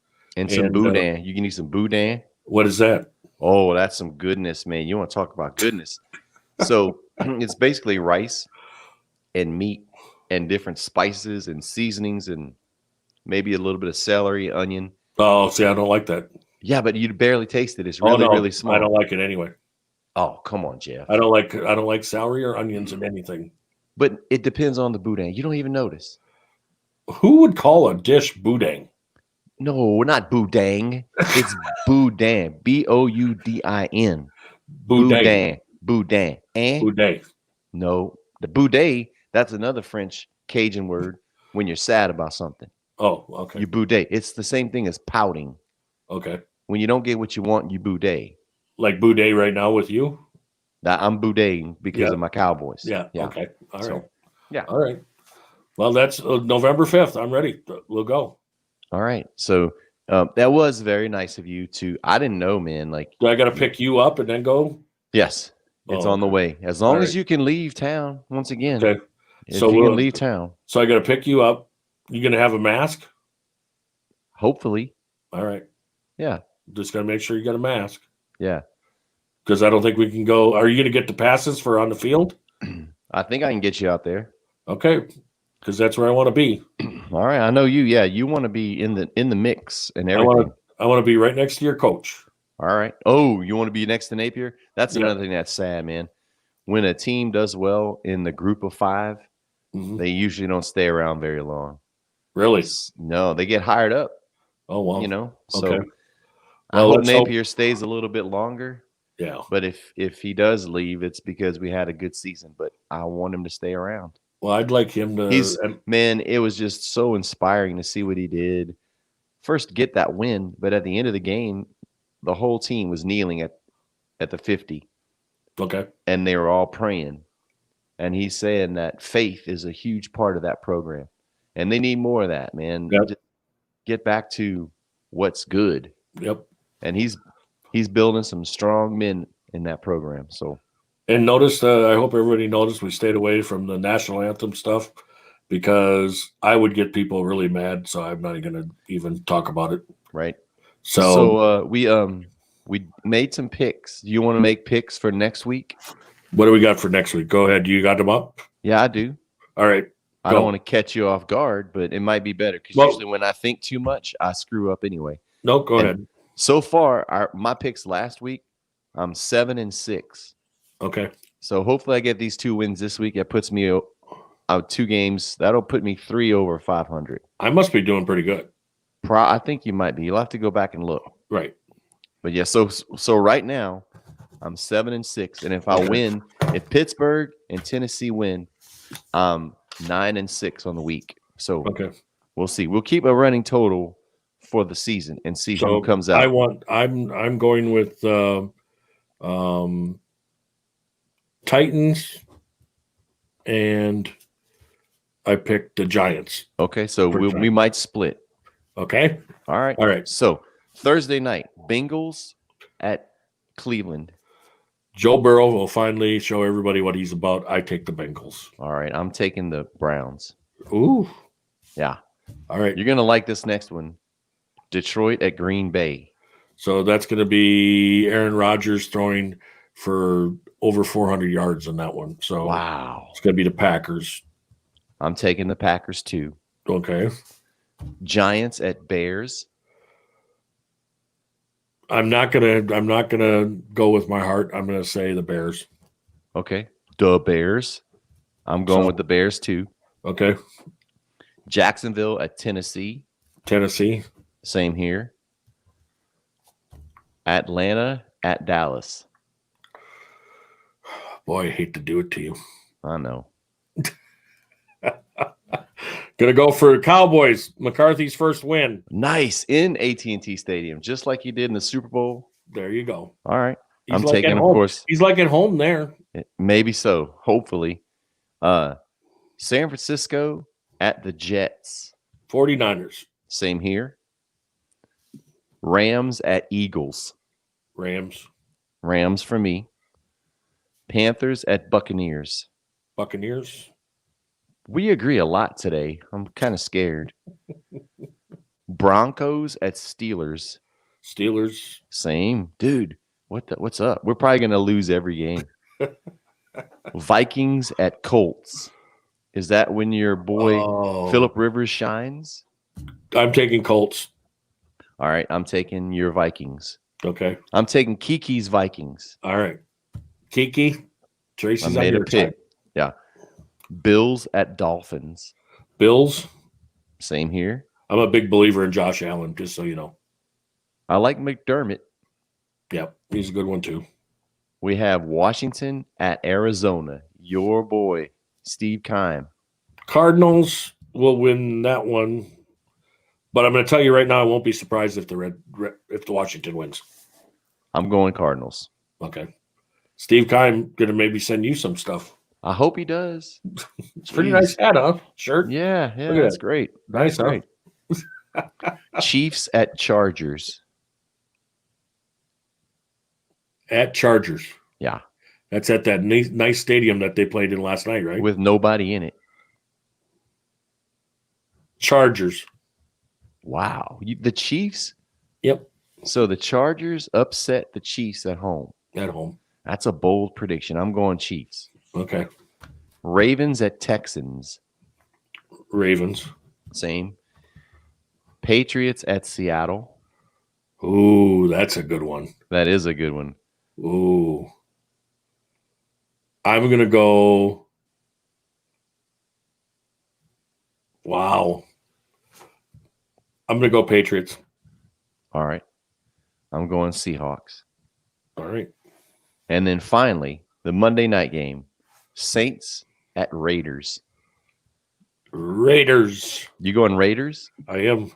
some And, boudin. You can eat some boudin. what is that? Oh, that's some goodness, man. You want to talk about goodness? So it's basically rice and meat and different spices and seasonings and maybe a little bit of celery, onion. Oh, see, I don't like that. Yeah, but you'd barely taste it. It's Oh, really, no, really small. I don't like it anyway. Oh, come on, Jeff. I don't like celery or onions in anything. But it depends on the boudin. You don't even notice. Who would call a dish boudin? No, not boudin. It's boudin. Boudin. Boudin. Boudin. Eh? Boudin. No, the boudet, that's another French Cajun word when you're sad about something. Oh, okay. You boudet. It's the same thing as pouting. Okay. When you don't get what you want, you boudet. Like boudin right now with you? Now, I'm boudetting because Yeah. of my Cowboys. Yeah. Okay. All right. So, yeah. All right. Well, that's November 5th. I'm ready. We'll go. All right. So that was very nice of you to. I didn't know, man. Like, Do I got to pick you up and then go? yes, it's Oh, on the okay. way. As long All as right. you can leave town once again. Okay. If So you we'll- can leave town, So I got to pick you up. You going to have a mask? hopefully. All right. Yeah. Just got to make sure you got a mask Yeah. because I don't think we can go. Are you going to get the passes for on the field? I think I can get you out there. Okay. Because that's where I want to be. All right. I know you. Yeah. You want to be in the mix and I everything. want to. I want to be right next to your coach. All right. Oh, you want to be next to Napier? That's Yeah. another thing that's sad, man. When a team does well in the group of 5, Mhm. they usually don't stay around very long. Really? No, they get hired up, Oh well. you know. So Okay. I Well, hope let's hope- Napier stays a little bit longer. Yeah. But if he does leave, it's because we had a good season. But I want him to stay around. Well, I'd like him to. He's man, it was just so inspiring to see what he did. First, get that win, but at the end of the game, the whole team was kneeling at the 50, okay. and they were all praying. And he's saying that faith is a huge part of that program, and they need more of that, man. Yep. Just get back to what's good, Yep. and he's building some strong men in that program. So And notice, I hope everybody noticed we stayed away from the national anthem stuff because I would get people really mad. So I'm not going to even talk about it. right. So, We made some picks. Do you want to make picks for next week? what do we got for next week? Go ahead. You got them up? Yeah, I do. All right. I Go. don't want to catch you off guard, but it might be better because Well- usually when I think too much, I screw up anyway. No, go And- ahead. So far, my picks last week, I'm 7-6. Okay. So hopefully I get these 2 wins this week. It puts me out 2 games. That'll put me 3 over 500. I must be doing pretty good. I think you might be. You'll have to go back and look. Right. But yeah, so right now I'm 7-6, and if I win, if Pittsburgh and Tennessee win, I'm 9-6 on the week. So Okay. we'll see. We'll keep a running total for the season and see So who comes out. I'm going with Titans, and I picked the Giants. Okay, so For we might split. Okay. All right. All right. So Thursday night, Bengals at Cleveland. Joe Burrow will finally show everybody what he's about. I take the Bengals. All right, I'm taking the Browns. Ooh. Yeah, All right. you're gonna like this next one. Detroit at Green Bay. So that's going to be Aaron Rodgers throwing for over 400 yards in that one. So Wow. it's going to be the Packers. I'm taking the Packers too. Okay. Giants at Bears. I'm not gonna go with my heart. I'm gonna say the Bears. Okay. The Bears. I'm going So- with the Bears too. Okay. Jacksonville at Tennessee. Tennessee. Same here. Atlanta at Dallas. Boy, I hate to do it to you. I know. Gonna go for Cowboys. McCarthy's first win. Nice in AT&T Stadium, just like you did in the Super Bowl. There you go. All right. He's I'm like taking, at of home. course, He's like at home there. maybe so. Hopefully. San Francisco at the Jets. 49ers. Same here. Rams at Eagles. Rams, Rams for me. Panthers at Buccaneers. Buccaneers, We agree a lot today. I'm kind of scared. Broncos at Steelers. Steelers. Same. Dude, what's up? We're probably going to lose every game. Vikings at Colts. Is that when your boy Oh, Phillip Rivers shines? I'm taking Colts. All right, I'm taking your Vikings. Okay. I'm taking Kiki's Vikings. All right. Kiki, I Tracy's on made a your pick. side. Yeah. Bills at Dolphins. Bills. Same here. I'm a big believer in Josh Allen, just so you know. I like McDermott. Yep, he's a good one too. We have Washington at Arizona. Your boy, Steve Keim. Cardinals will win that one, but I'm going to tell you right now, I won't be surprised if if the Washington wins. I'm going Cardinals. Okay. Steve Keim going to maybe send you some stuff. I hope he does. It's pretty Jeez. nice hat, huh? Shirt. Yeah, Look at that's that. great. Nice, huh? Great. Chiefs at Chargers. At Chargers. Yeah, That's at that nice stadium that they played in last night, right? with nobody in it. Chargers. Wow. The Chiefs? Yep. So the Chargers upset the Chiefs at home. At home. That's a bold prediction. I'm going Chiefs. Okay. Ravens at Texans. Ravens. Same. Patriots at Seattle. Ooh, that's a good one. That is a good one. Ooh. I'm going to go. Wow. I'm going to go Patriots. All right. I'm going Seahawks. All right. And then finally, the Monday night game, Saints at Raiders. Raiders. You going Raiders? I am.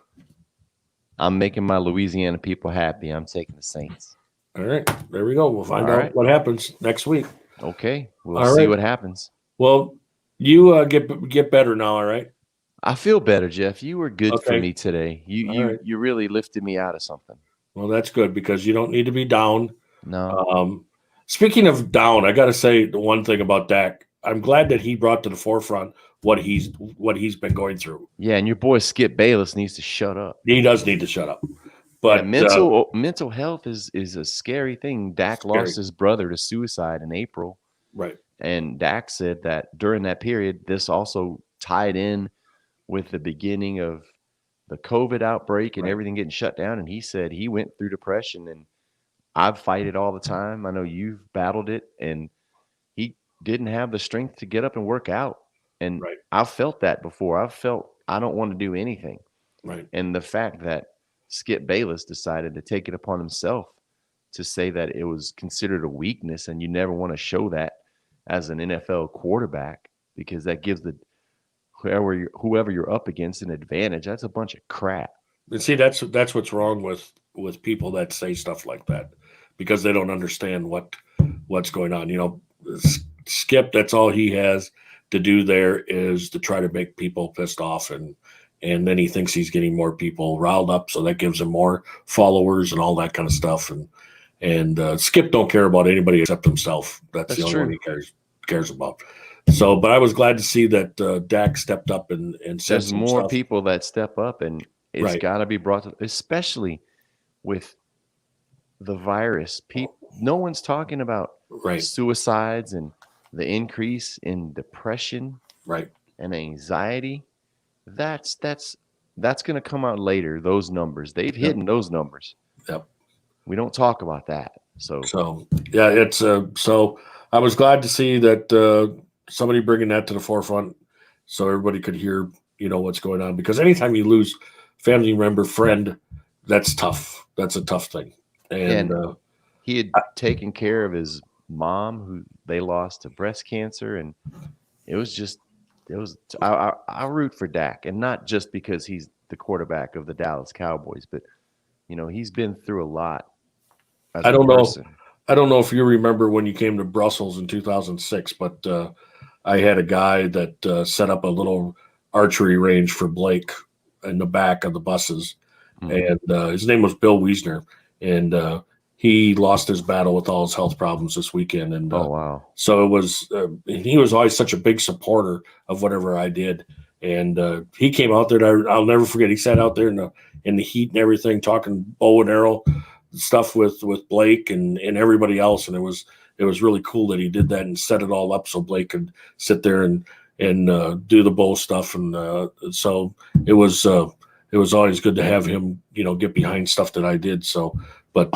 I'm making my Louisiana people happy. I'm taking the Saints. All right. There we go. We'll find All out right. what happens next week. Okay. We'll All see right. what happens. Well, you get better now, all right? I feel better, Jeff. You were good for Okay. me today. You All you right. you really lifted me out of something. Well, that's good because you don't need to be down. No. Speaking of down, I got to say the one thing about Dak. I'm glad that he brought to the forefront what he's been going through. Yeah, and your boy Skip Bayless needs to shut up. He does need to shut up. But Yeah, mental health is a scary thing. Dak Scary. lost his brother to suicide in April, right, and Dak said that during that period, this also tied in with the beginning of the COVID outbreak and Right. everything getting shut down. And he said he went through depression, and I've fight it all the time. I know you've battled it, and he didn't have the strength to get up and work out. And Right. I've felt that before. I've felt I don't want to do anything. right, And the fact that Skip Bayless decided to take it upon himself to say that it was considered a weakness, and you never want to show that as an NFL quarterback because that gives the whoever you're up against an advantage. That's a bunch of crap. and see that's what's wrong with people that say stuff like that because they don't understand what's going on. You know, Skip. That's all he has to do there is to try to make people pissed off, and then he thinks he's getting more people riled up, so that gives him more followers and all that kind of stuff. And Skip don't care about anybody except himself. That's the That's only true. one he cares about. So, but I was glad to see that Dak stepped up and said There's some more stuff. people that step up, and it's Right. got to be brought to, especially with the virus. No one's talking about Right, suicides and the increase in depression right. and anxiety. That's going to come out later. Those numbers, they've hidden those numbers. Yep. We don't talk about that. So So yeah, it's so I was glad to see that somebody bringing that to the forefront, so everybody could hear what's going on. Because anytime you lose family member, friend, that's tough. That's a tough thing. And he had taken care of his mom, who they lost to breast cancer, and I root for Dak, and not just because he's the quarterback of the Dallas Cowboys, but he's been through a lot. I don't know if you remember when you came to Brussels in 2006, but I had a guy that set up a little archery range for Blake in the back of the buses, Mhm. and his name was Bill Wiesner, and he lost his battle with all his health problems this weekend, and Oh wow. so it was. And he was always such a big supporter of whatever I did, and he came out there. I'll never forget. He sat out there in the heat and everything, talking bow and arrow stuff with Blake and everybody else, and it was really cool that he did that and set it all up so Blake could sit there and do the bow stuff, and so it was always good to have him, get behind stuff that I did. So, but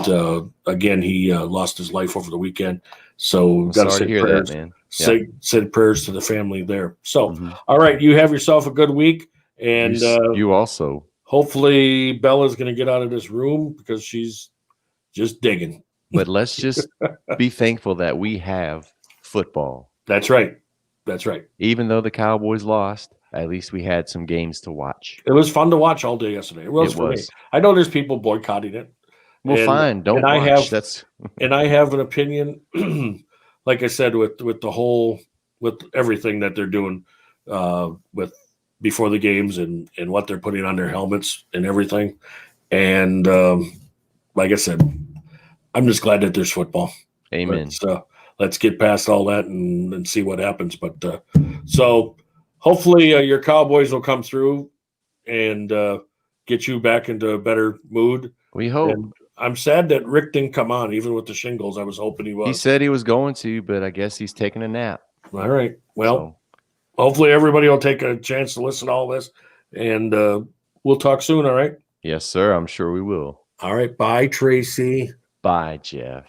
again, he lost his life over the weekend. So I'm got to sorry to say hear prayers, that, man. Yeah. say prayers to the family there. So, Mhm. all right, you have yourself a good week, and You also. hopefully Bella's going to get out of this room because she's just digging. But let's just be thankful that we have football. That's right. That's right. Even though the Cowboys lost, at least we had some games to watch. It was fun to watch all day yesterday. It was It for me. was. I know there's people boycotting it. Well, And- fine. Don't and I watch. have- That's And I have an opinion, like I said, with everything that they're doing with before the games and what they're putting on their helmets and everything. And like I said, I'm just glad that there's football. amen. Let's get past all that and see what happens. But so hopefully your Cowboys will come through and get you back into a better mood. We hope. And I'm sad that Rick didn't come on, even with the shingles. I was hoping he was. He said he was going to, but I guess he's taking a nap. All right. Well, So, hopefully everybody will take a chance to listen to all this, and we'll talk soon. All right. yes, sir. I'm sure we will. All right. Bye, Tracy. Bye, Jeff.